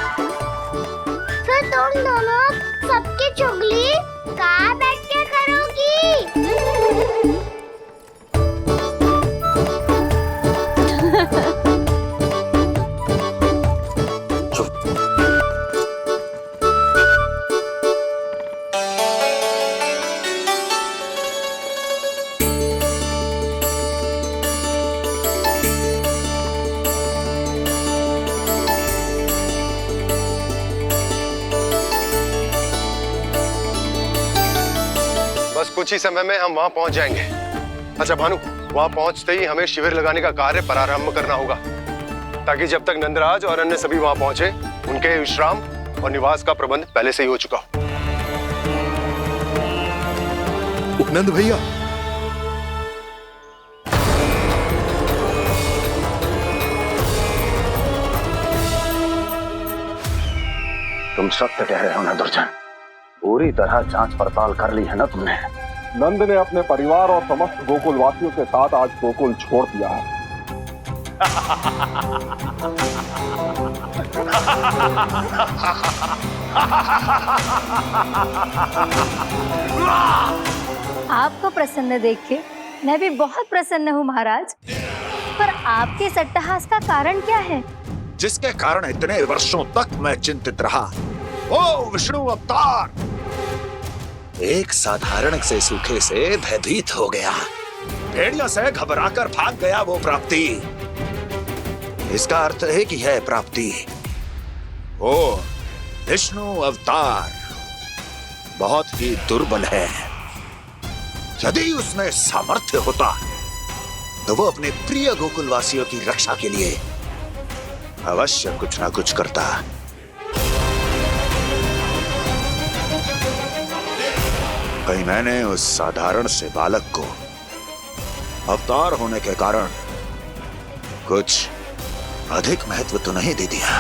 फिर तुम दोनों सबकी चुगली कहाँ बैठ के करोगी? बस कुछ ही समय में हम वहां पहुंच जाएंगे। अच्छा भानु, वहां पहुंचते ही हमें शिविर लगाने का कार्य प्रारंभ करना होगा, ताकि जब तक नंदराज और अन्य सभी वहां पहुंचे उनके विश्राम और निवास का प्रबंध पहले से ही हो चुका हो। नंद भैया, तुम सत्य कह रहे हो ना दुर्जन, पूरी तरह जांच पड़ताल कर ली है ना तुमने? नंद ने अपने परिवार और समस्त गोकुल वासियों के साथ आज गोकुल छोड़ दिया है। आपको प्रसन्न देख के मैं भी बहुत प्रसन्न हूँ महाराज। पर आपके इस अट्टहास का कारण क्या है? जिसके कारण इतने वर्षों तक मैं चिंतित रहा, वो विष्णु अवतार एक साधारण से सूखे से भयभीत हो गया, भेड़ियों से घबराकर भाग गया। वो प्राप्ति, इसका अर्थ है कि है प्राप्ति। वो विष्णु अवतार बहुत ही दुर्बल है। यदि उसमें सामर्थ्य होता तो वो अपने प्रिय गोकुलवासियों की रक्षा के लिए अवश्य कुछ ना कुछ करता। कहीं मैंने उस साधारण से बालक को अवतार होने के कारण कुछ अधिक महत्व तो नहीं दे दिया।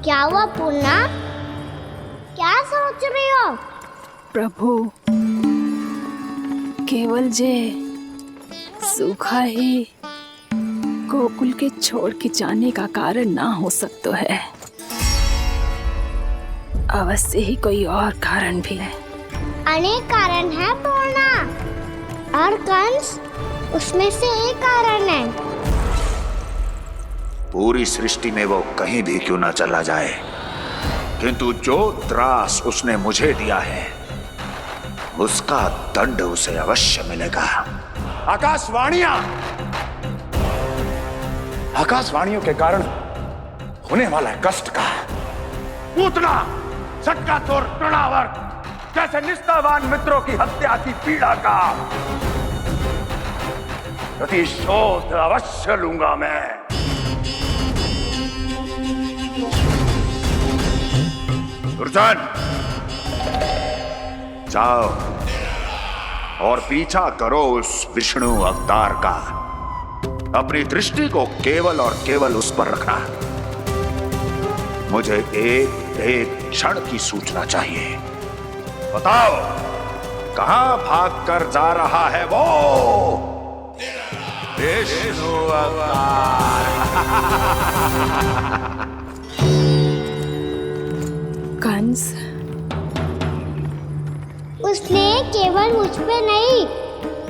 क्या हुआ पूर्णा? क्या सोच रही हो? प्रभु, केवल जे सूखा ही गोकुल के छोड़ के जाने का कारण ना हो सकता है, अवश्य ही कोई और कारण भी है। अनेक कारण है पूर्णा, और कंस उसमें से एक कारण है। पूरी सृष्टि में वो कहीं भी क्यों ना चला जाए, किंतु जो त्रास उसने मुझे दिया है उसका दंड उसे अवश्य मिलेगा। आकाशवाणियों के कारण होने वाला कष्ट का पूतना सटका तोड़ तृणावर्त जैसे निष्ठावान मित्रों की हत्या की पीड़ा का प्रतिशोध अवश्य लूंगा मैं। दुर्जन, जाओ और पीछा करो उस विष्णु अवतार का। अपनी दृष्टि को केवल और केवल उस पर रखना। मुझे एक एक क्षण की सूचना चाहिए। बताओ, कहां भागकर जा रहा है वो विष्णु अवतार? कंस, उसने केवल मुझ पे नहीं,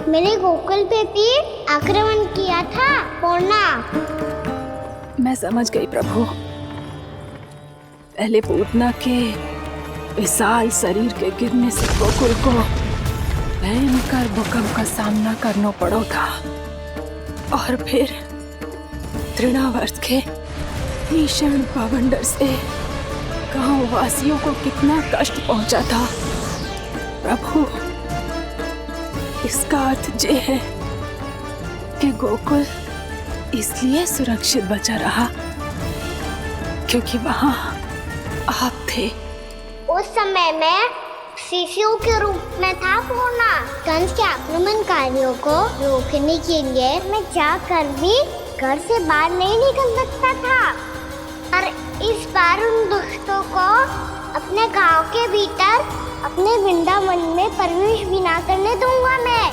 मेरे गोकुल पे भी आक्रमण किया था पूर्णा। मैं समझ गई प्रभु। पहले पूतना के विशाल शरीर के गिरने से गोकुल को भयंकर भूकंप का सामना करना पड़ा था, और फिर तृणावर्त के भीषण पावंडर से गांव वासियों को कितना कष्ट पहुंचा था। प्रभु, इसका अर्थ ये है कि गोकुल इसलिए सुरक्षित बचा रहा क्योंकि वहां आप थे। उस समय मैं शिशु के रूप में था पूर्णा। कंस के आक्रमणकारियों को रोकने के लिए मैं जाकर भी घर से बाहर नहीं निकल सकता था, और इस बार उन दुष्टों को अपने गांव के भीतर अपने वृंदावन में प्रवेश भी ना करने दूंगा मैं।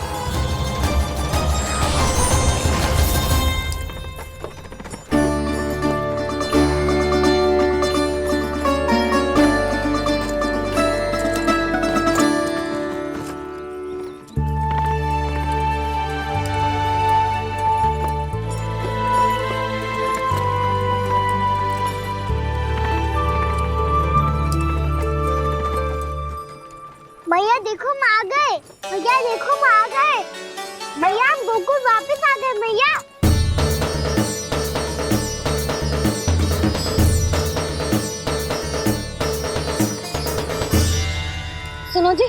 भैया देखो हम आ गए, भैया देखो हम आ गए, भैया हम गोकुल वापस आ गए भैया। सुनो जी,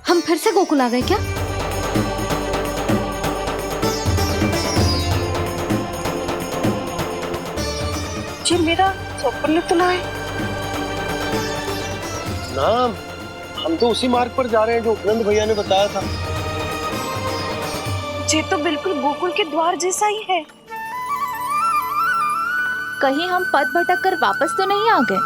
हम फिर से गोकुल आ गए क्या? जी मेरा चौपन तो ना है। ना, हम तो उसी मार्ग पर जा रहे हैं जो उपनंद भैया ने बताया था। ये तो बिल्कुल गोकुल के द्वार जैसा ही है। कहीं हम पथ भटक कर वापस तो नहीं आ गए?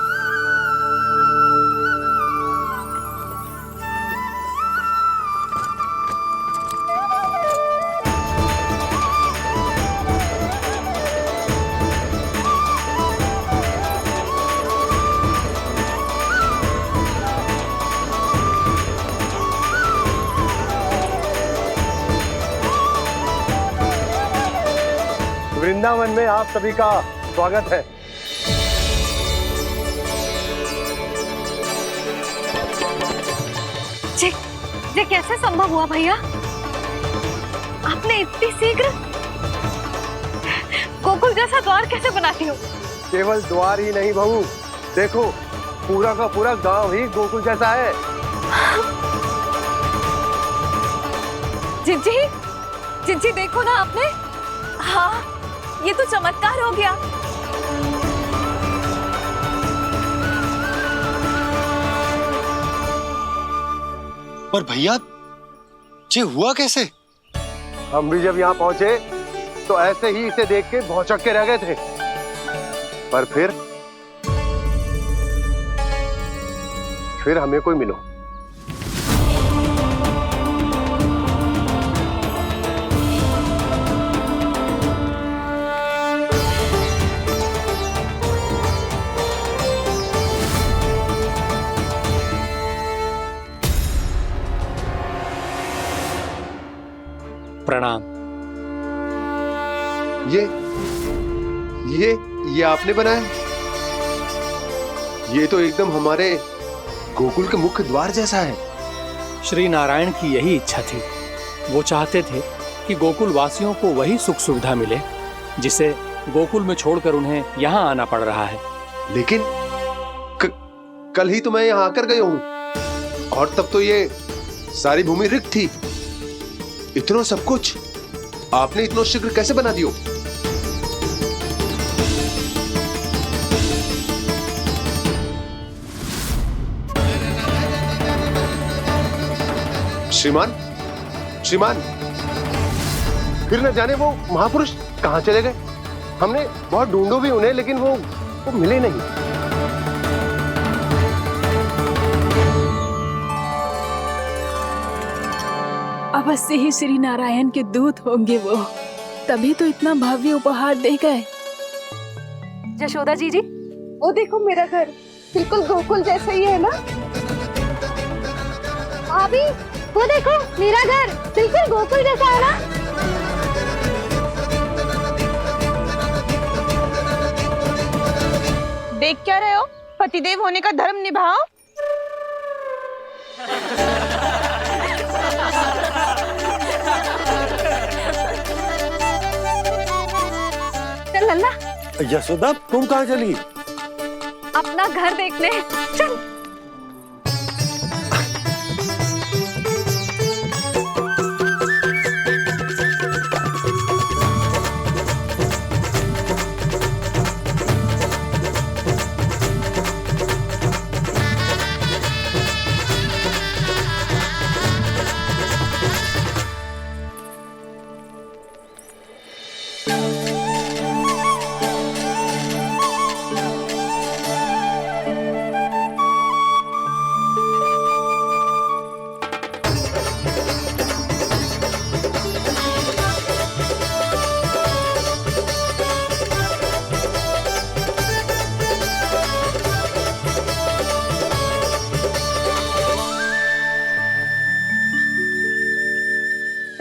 वृंदावन में आप सभी का स्वागत है। ये कैसे संभव हुआ भैया? आपने इतनी शीघ्र गोकुल जैसा द्वार कैसे बनाती हो? केवल द्वार ही नहीं बहू, देखो पूरा का पूरा गांव ही गोकुल जैसा है। जिज्जी, जिज्जी देखो ना आपने। हाँ, ये तो चमत्कार हो गया। पर भैया ये हुआ कैसे? हम भी जब यहाँ पहुंचे तो ऐसे ही इसे देख के भौचक के रह गए थे, पर फिर हमें कोई मिलो। प्रणाम। ये आपने बनाया? ये तो एकदम हमारे गोकुल के मुख्य द्वार जैसा है। श्री नारायण की यही इच्छा थी। वो चाहते थे कि गोकुल वासियों को वही सुख सुविधा मिले जिसे गोकुल में छोड़कर उन्हें यहाँ आना पड़ रहा है। लेकिन कल ही तो मैं यहाँ आकर गया हूँ और तब तो ये सारी भूमि रिक्त थी। इतना सब कुछ आपने इतना शीघ्र कैसे बना दियो? श्रीमान, फिर न जाने वो महापुरुष कहाँ चले गए। हमने बहुत ढूंढो भी उन्हें, लेकिन वो मिले नहीं। अवश्य ही श्री नारायण के दूत होंगे वो, तभी तो इतना भव्य उपहार दे गए। यशोदा जी, वो देखो मेरा घर बिल्कुल गोकुल जैसा ही है ना। भाभी वो देखो मेरा घर बिल्कुल गोकुल जैसा है ना। देख क्या रहे हो? पतिदेव होने का धर्म निभाओ। चल लल्ला, यशोदा तुम कहाँ चली? अपना घर देखने चल।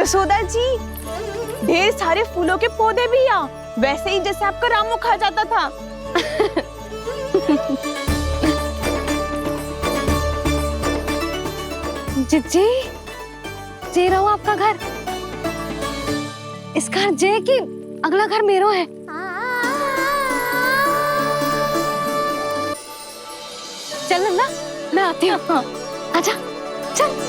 यशोदा जी, ढेर सारे फूलों के पौधे भी यहाँ, वैसे ही जैसे आपका रामू खा जाता था। जिज्जी, जे रहो आपका घर। इस घर जे की अगला घर मेरो है। चल लल्ला, मैं आती हूँ। आजा, चल।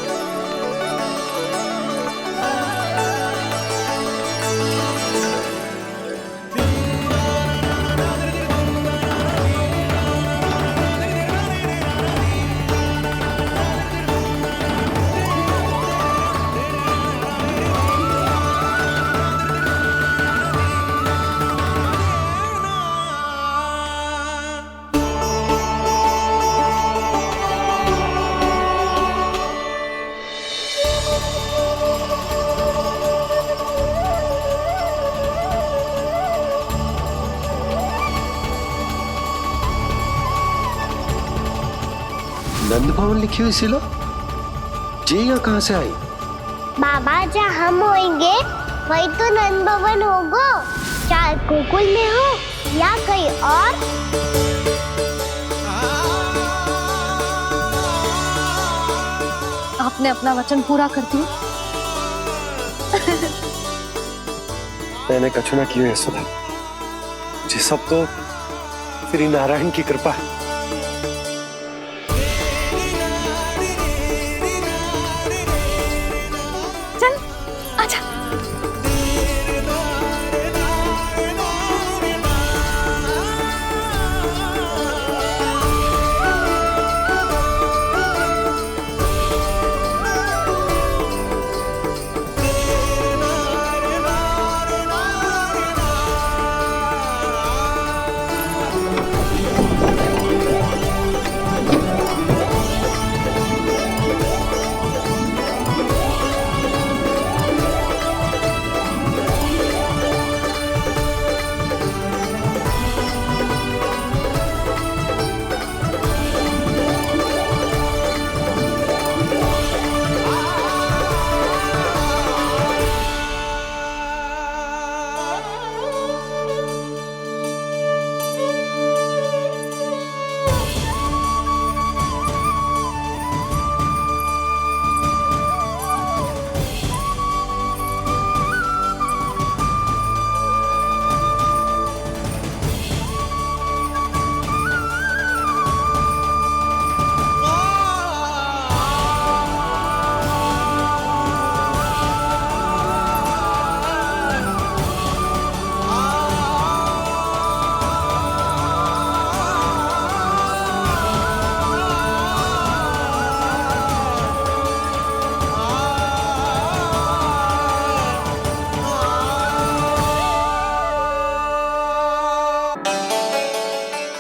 नंद भवन लिखी हुई सिलो जी यहाँ कहाँ से आई? बाबा, जहाँ हम होंगे वही तो नंद भवन होगा। चाहे गोकुल में हो या कहीं और। आपने अपना वचन पूरा कर दिया। मैंने कछु ना किया यशोदा जी, सब तो श्री नारायण की कृपा है। चल आजा।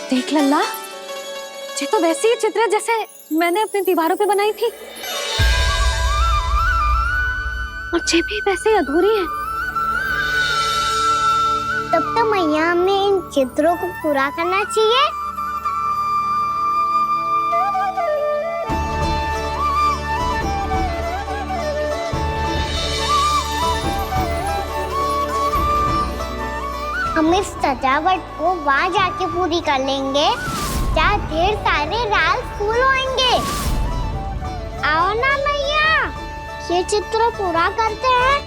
देख लल्ला, ये तो वैसी ही चित्र है जैसे मैंने अपनी दीवारों पे बनाई थी, और ये भी वैसे ही अधूरी है। तब तो मैया हमें इन चित्रों को पूरा करना चाहिए। हम इस सजावट को वहाँ जाके पूरी कर लेंगे जहाँ ढेर सारे लाल फूल होंगे। आओ ना मैया, ये चित्र पूरा करते हैं।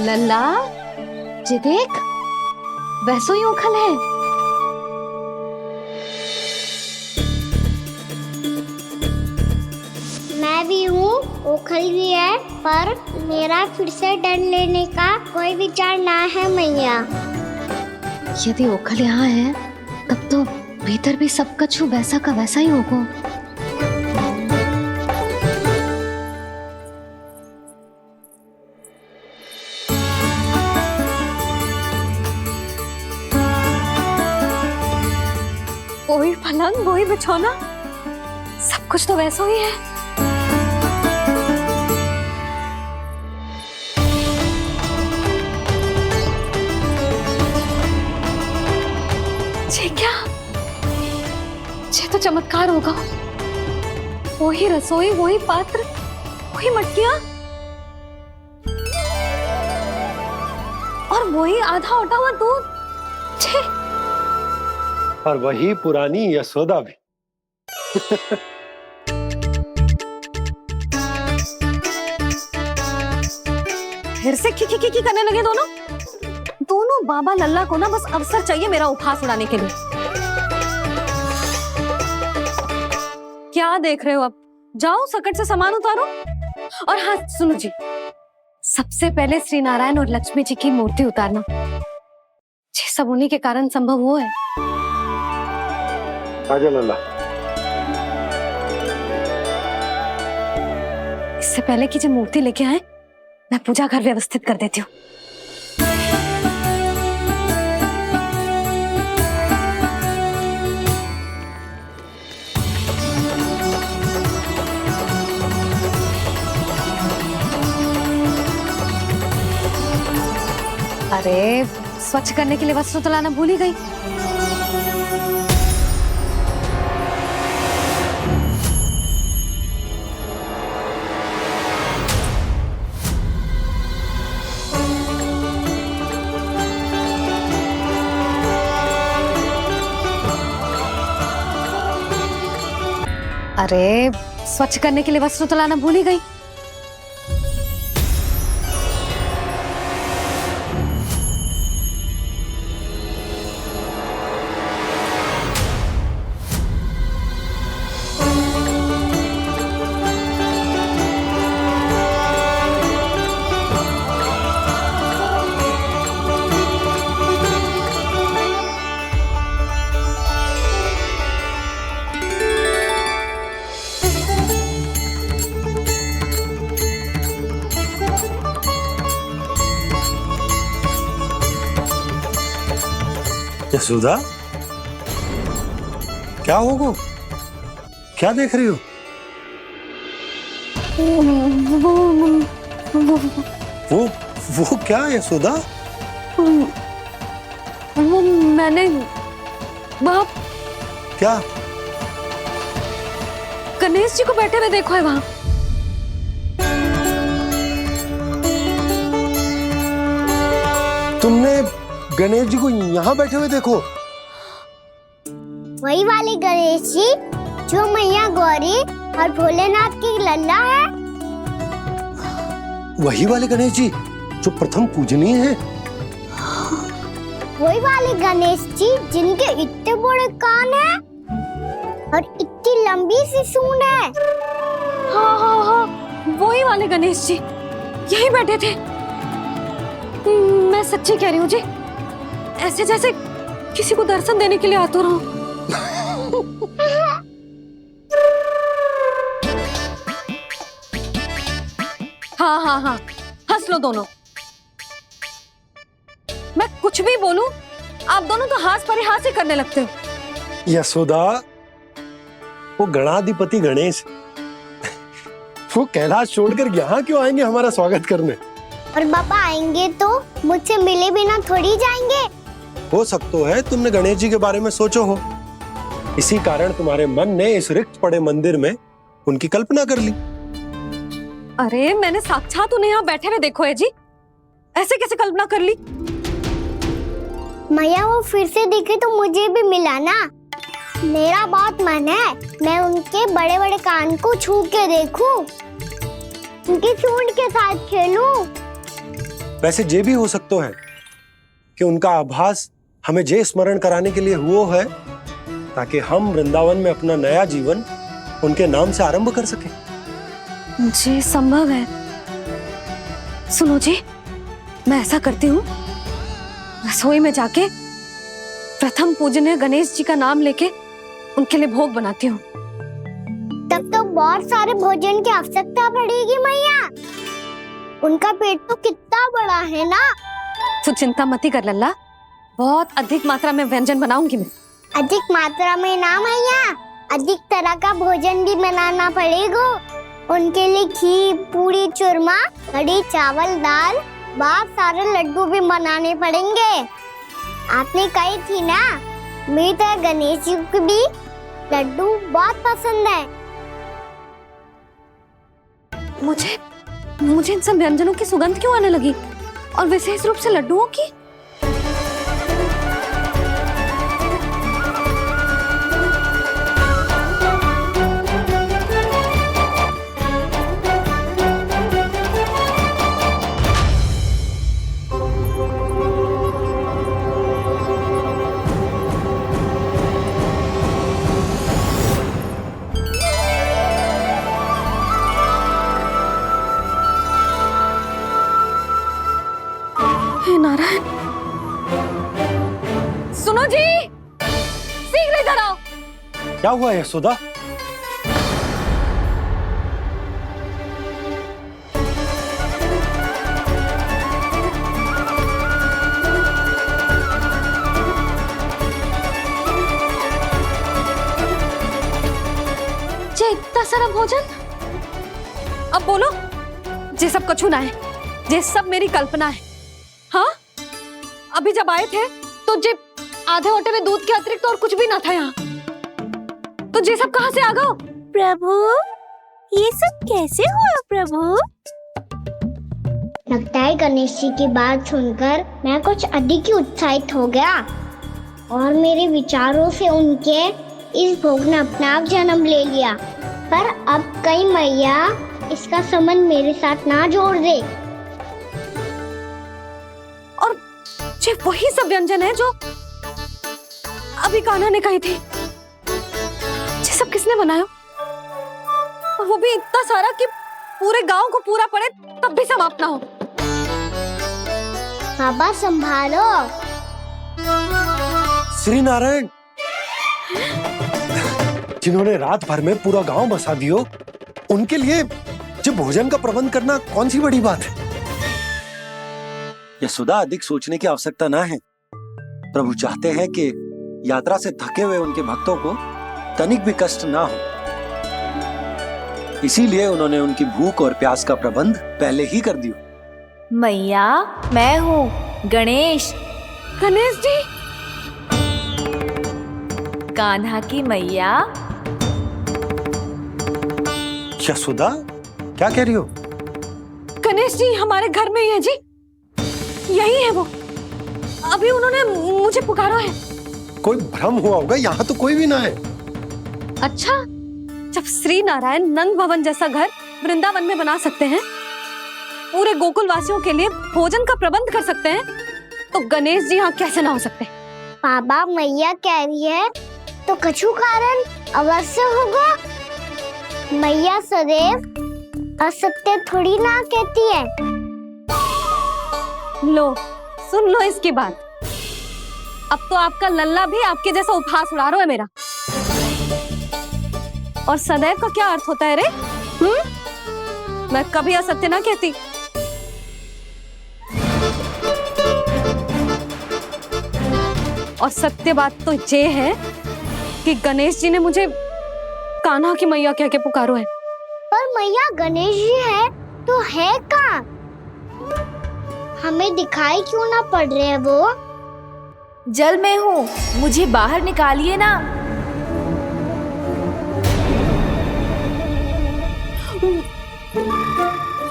लल्ला, ये देख, वैसो ही उखल है। मैं भी हूँ, उखल भी है, पर मेरा फिर से डर लेने का कोई विचार ना है मैया। यदि ओखल यहाँ है, तब तो भीतर भी सब कछु वैसा का वैसा ही होगा। वही पलंग, वही बिछौना, सब कुछ तो वैसा ही है। ये क्या? ये तो चमत्कार होगा। वही रसोई, वही पात्र, वही मटकियां, और वही आधा उटा हुआ दूध। छे! और वही पुरानी यशोदा भी। फिर से खी करने लगे दोनों। दोनों बाबा लल्ला को ना बस अवसर चाहिए मेरा उपहास उड़ाने के लिए। क्या देख रहे हो? अब जाओ सकट से सामान उतारो। और हाँ सुनो जी, सबसे पहले श्री नारायण और लक्ष्मी जी की मूर्ति उतारना। ये सब उन्हीं के कारण संभव हुआ है। आजा लल्ला। इससे पहले कि जो मूर्ति लेके आए, मैं पूजा घर व्यवस्थित कर देती हूँ। अरे स्वच्छ करने के लिए वस्त्र तो लाना भूल ही गई। अरे स्वच्छ करने के लिए वस्त्र तो लाना भूल ही गई। यशोदा, क्या होगा? क्या देख रही हो? वो क्या यशोदा? वो मैंने वहाँ क्या? गणेश जी को बैठे हुए देखो है वहाँ। तुमने गणेश जी को यहाँ बैठे हुए देखो? वही वाले गणेश जी जो मैया गौरी और भोलेनाथ की लल्ला है। वही वाले गणेश जी जो प्रथम पूजनीय हैं। वही वाले गणेश जी जिनके इतने बड़े कान हैं और इतनी लंबी सी सूंड है। हाँ, वही वाले गणेश जी यही बैठे थे। मैं सच्ची कह रही हूँ जी, ऐसे जैसे किसी को दर्शन देने के लिए आतुर हूँ। हाँ, हंस लो दोनों। मैं कुछ भी बोलूं, आप दोनों तो हास परिहास ही करने लगते हो। यशोदा, वो गणाधिपति गणेश वो कैलाश छोड़कर यहाँ क्यों आएंगे हमारा स्वागत करने? और पापा आएंगे तो मुझसे मिले बिना थोड़ी जाएंगे। हो सकता है तुमने गणेश जी के बारे में सोचो हो, इसी कारण तुम्हारे मन ने इस रिक्त पड़े मंदिर में उनकी कल्पना कर ली। अरे मैंने साक्षात उन्हें यहाँ बैठे हुए देखो है जी, ऐसे कैसे कल्पना कर ली? मैया वो फिर से दिखे तो मुझे भी मिला ना। मेरा बहुत मन है मैं उनके बड़े बड़े कान को छू के देखूं, उनकी सूंड के साथ खेलूं। वैसे ये भी हो सकता है कि उनका आभास हमें जे स्मरण कराने के लिए हुआ है ताकि हम वृंदावन में अपना नया जीवन उनके नाम से आरंभ कर सकें। जी संभव है। सुनो जी, मैं ऐसा करती हूँ, रसोई में जाके प्रथम पूजनीय गणेश जी का नाम लेके उनके लिए भोग बनाती हूँ। तब तो बहुत सारे भोजन की आवश्यकता पड़ेगी मैया। उनका पेट तो कितना बड़ा है ना। तू चिंता मत कर लल्ला, बहुत अधिक मात्रा में व्यंजन बनाऊंगी मैं। अधिक मात्रा में ना मैया, अधिक तरह का भोजन भी बनाना पड़ेगा। उनके लिए खीर, पूरी, चूरमा, कढ़ी, चावल, दाल, बहुत सारे लड्डू भी बनाने पड़ेंगे। आपने कही थी ना, मेरी तरह गणेश जी को भी लड्डू बहुत पसंद है। मुझे इन सब व्यंजनों की सुगंध क्यों आने लगी, और विशेष रूप से लड्डुओं की? शीघ्र इधर आओ। क्या हुआ यशोदा? इतना सारा भोजन, अब बोलो, ये सब कछु ना है, ये सब मेरी कल्पना है। हाँ, अभी जब आए थे तो जे आधे ओटे में दूध के अतिरिक्त और कुछ भी ना था यहाँ, तो ये सब कहाँ से आ गया? प्रभु, ये सब कैसे हुआ प्रभु? लगता है गणेश जी की बात सुनकर मैं कुछ अधिक ही उत्साहित हो गया और मेरे विचारों से उनके इस भोग ने अपना आप जन्म ले लिया। पर अब कहीं मैया इसका संबंध मेरे साथ ना जोड़ दे। और ये वही सब व्यंजन है जो अभी कान्हा ने कही थी। ये सब किसने बनाया? और वो भी इतना सारा कि पूरे गांव को पूरा पड़े तब भी समाप्त ना हो। बाबा संभालो। श्री नारायण, जिन्होंने रात भर में पूरा गांव बसा दियो, उनके लिए जो भोजन का प्रबंध करना कौन सी बड़ी बात है? यशोदा, अधिक सोचने की आवश्यकता ना है। प्रभु चाहते हैं कि यात्रा से थके हुए उनके भक्तों को तनिक भी कष्ट ना हो, इसीलिए उन्होंने उनकी भूख और प्यास का प्रबंध पहले ही कर दिया। मैया, मैं हूँ गणेश। गणेश जी? कान्हा की मैया। यशोदा, क्या कह रही हो? गणेश जी हमारे घर में ही है जी, यही है वो। अभी उन्होंने मुझे पुकारा है। कोई भ्रम हुआ होगा, यहाँ तो कोई भी ना है। अच्छा, जब श्री नारायण नंद भवन जैसा घर वृंदावन में बना सकते हैं, पूरे गोकुल वासियों के लिए भोजन का प्रबंध कर सकते हैं, तो गणेश जी यहाँ कैसे ना हो सकते? बाबा, मैया कह रही है तो कछु कारण अवश्य होगा। मैया सदैव असत्य थोड़ी ना कहती है। लो, सुन लो इसकी बात। अब तो आपका लल्ला भी आपके जैसा उपहास उड़ा रहा है मेरा। और सदैव का क्या अर्थ होता है रे? मैं कभी असत्य ना कहती। और सत्य बात तो ये है कि गणेश जी ने मुझे कान्हा की मैया कह के पुकारो है। पर मैया गणेश जी है तो है कहाँ? हमें दिखाई क्यों ना पड़ रहे हैं वो? जल में हूँ, मुझे बाहर निकालिए ना।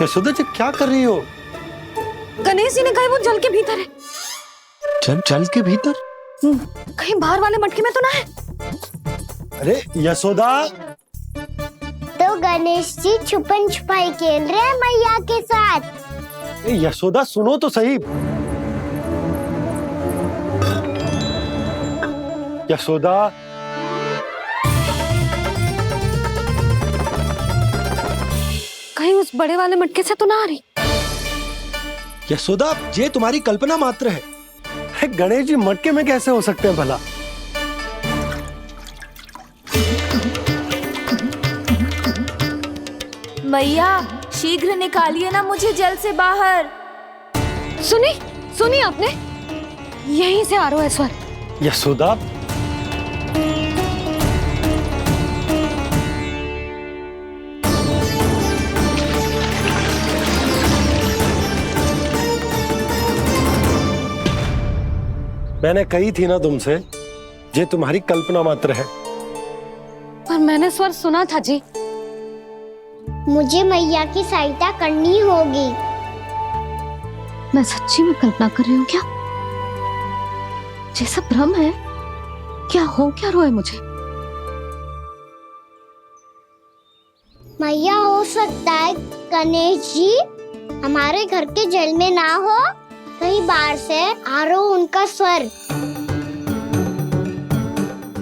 यशोदा जी, क्या कर रही हो? गणेश जी ने कहा वो जल के भीतर है। जल के भीतर? कहीं बाहर वाले मटके में तो ना है? अरे यशोदा! तो गणेश जी छुपन छुपाई खेल रहे हैं मैया के साथ। यशोदा, सुनो तो सही। यशोदा, कहीं उस बड़े वाले मटके से तो ना आ रही? यशोदा, ये तुम्हारी कल्पना मात्र है। गणेश जी मटके में कैसे हो सकते हैं भला? मैया, शीघ्र निकालिए ना मुझे जल से बाहर। सुनी आपने? यहीं से आ रहा है स्वर। यशोदा, मैंने कही थी ना तुमसे, ये तुम्हारी कल्पना मात्र है। पर मैंने स्वर सुना था जी। मुझे मैया की सहायता करनी होगी। मैं सच्ची में कल्पना कर रही हूँ क्या? ये सब भ्रम है क्या? हो क्या रहा है मुझे? मैया, हो सकता है गणेश जी हमारे घर के जल में ना हो, कहीं बाहर से आ रहा हो उनका स्वर।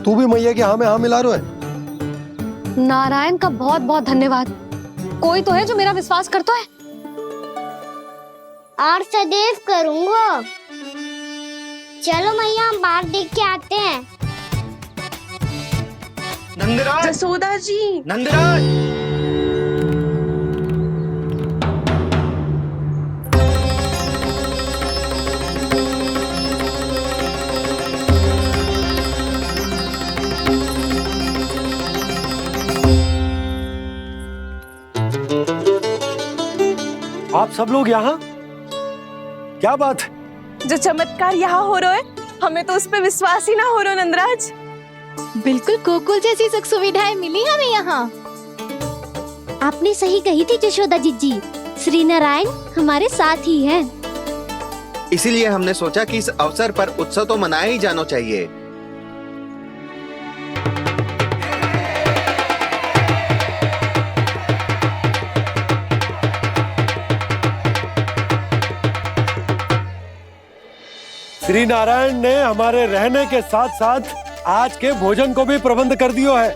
तू भी मैया के हाँ में हाँ मिला रहा है। नारायण का बहुत बहुत धन्यवाद। कोई तो है जो मेरा विश्वास करता है। और सदैव करूंगा। चलो मैया, हम बाहर देख के आते हैं। नंदराज, जसोदा जी, नंदराज। आप सब लोग यहाँ? क्या बात है? जो चमत्कार यहाँ हो रहा है, हमें तो उस पर विश्वास ही ना हो रहा नंदराज। बिल्कुल गोकुल जैसी सुख सुविधाएं मिली हमें यहाँ। आपने सही कही थी जशोदा जीजी, श्री नारायण हमारे साथ ही हैं। इसीलिए हमने सोचा कि इस अवसर पर उत्सव तो मनाया ही जाना चाहिए। श्री नारायण ने हमारे रहने के साथ साथ आज के भोजन को भी प्रबंध कर दियो है।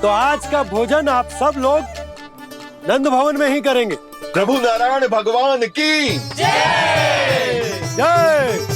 तो आज का भोजन आप सब लोग नंद भवन में ही करेंगे। प्रभु नारायण भगवान की जय जय।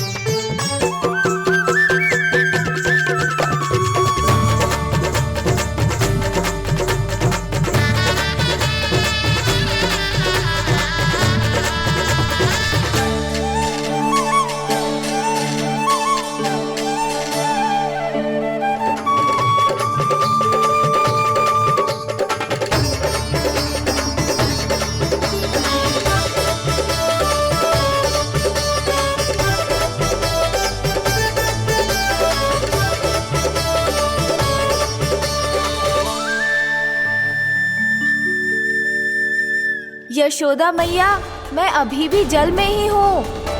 यशोदा मैया, मैं अभी भी जल में ही हूँ।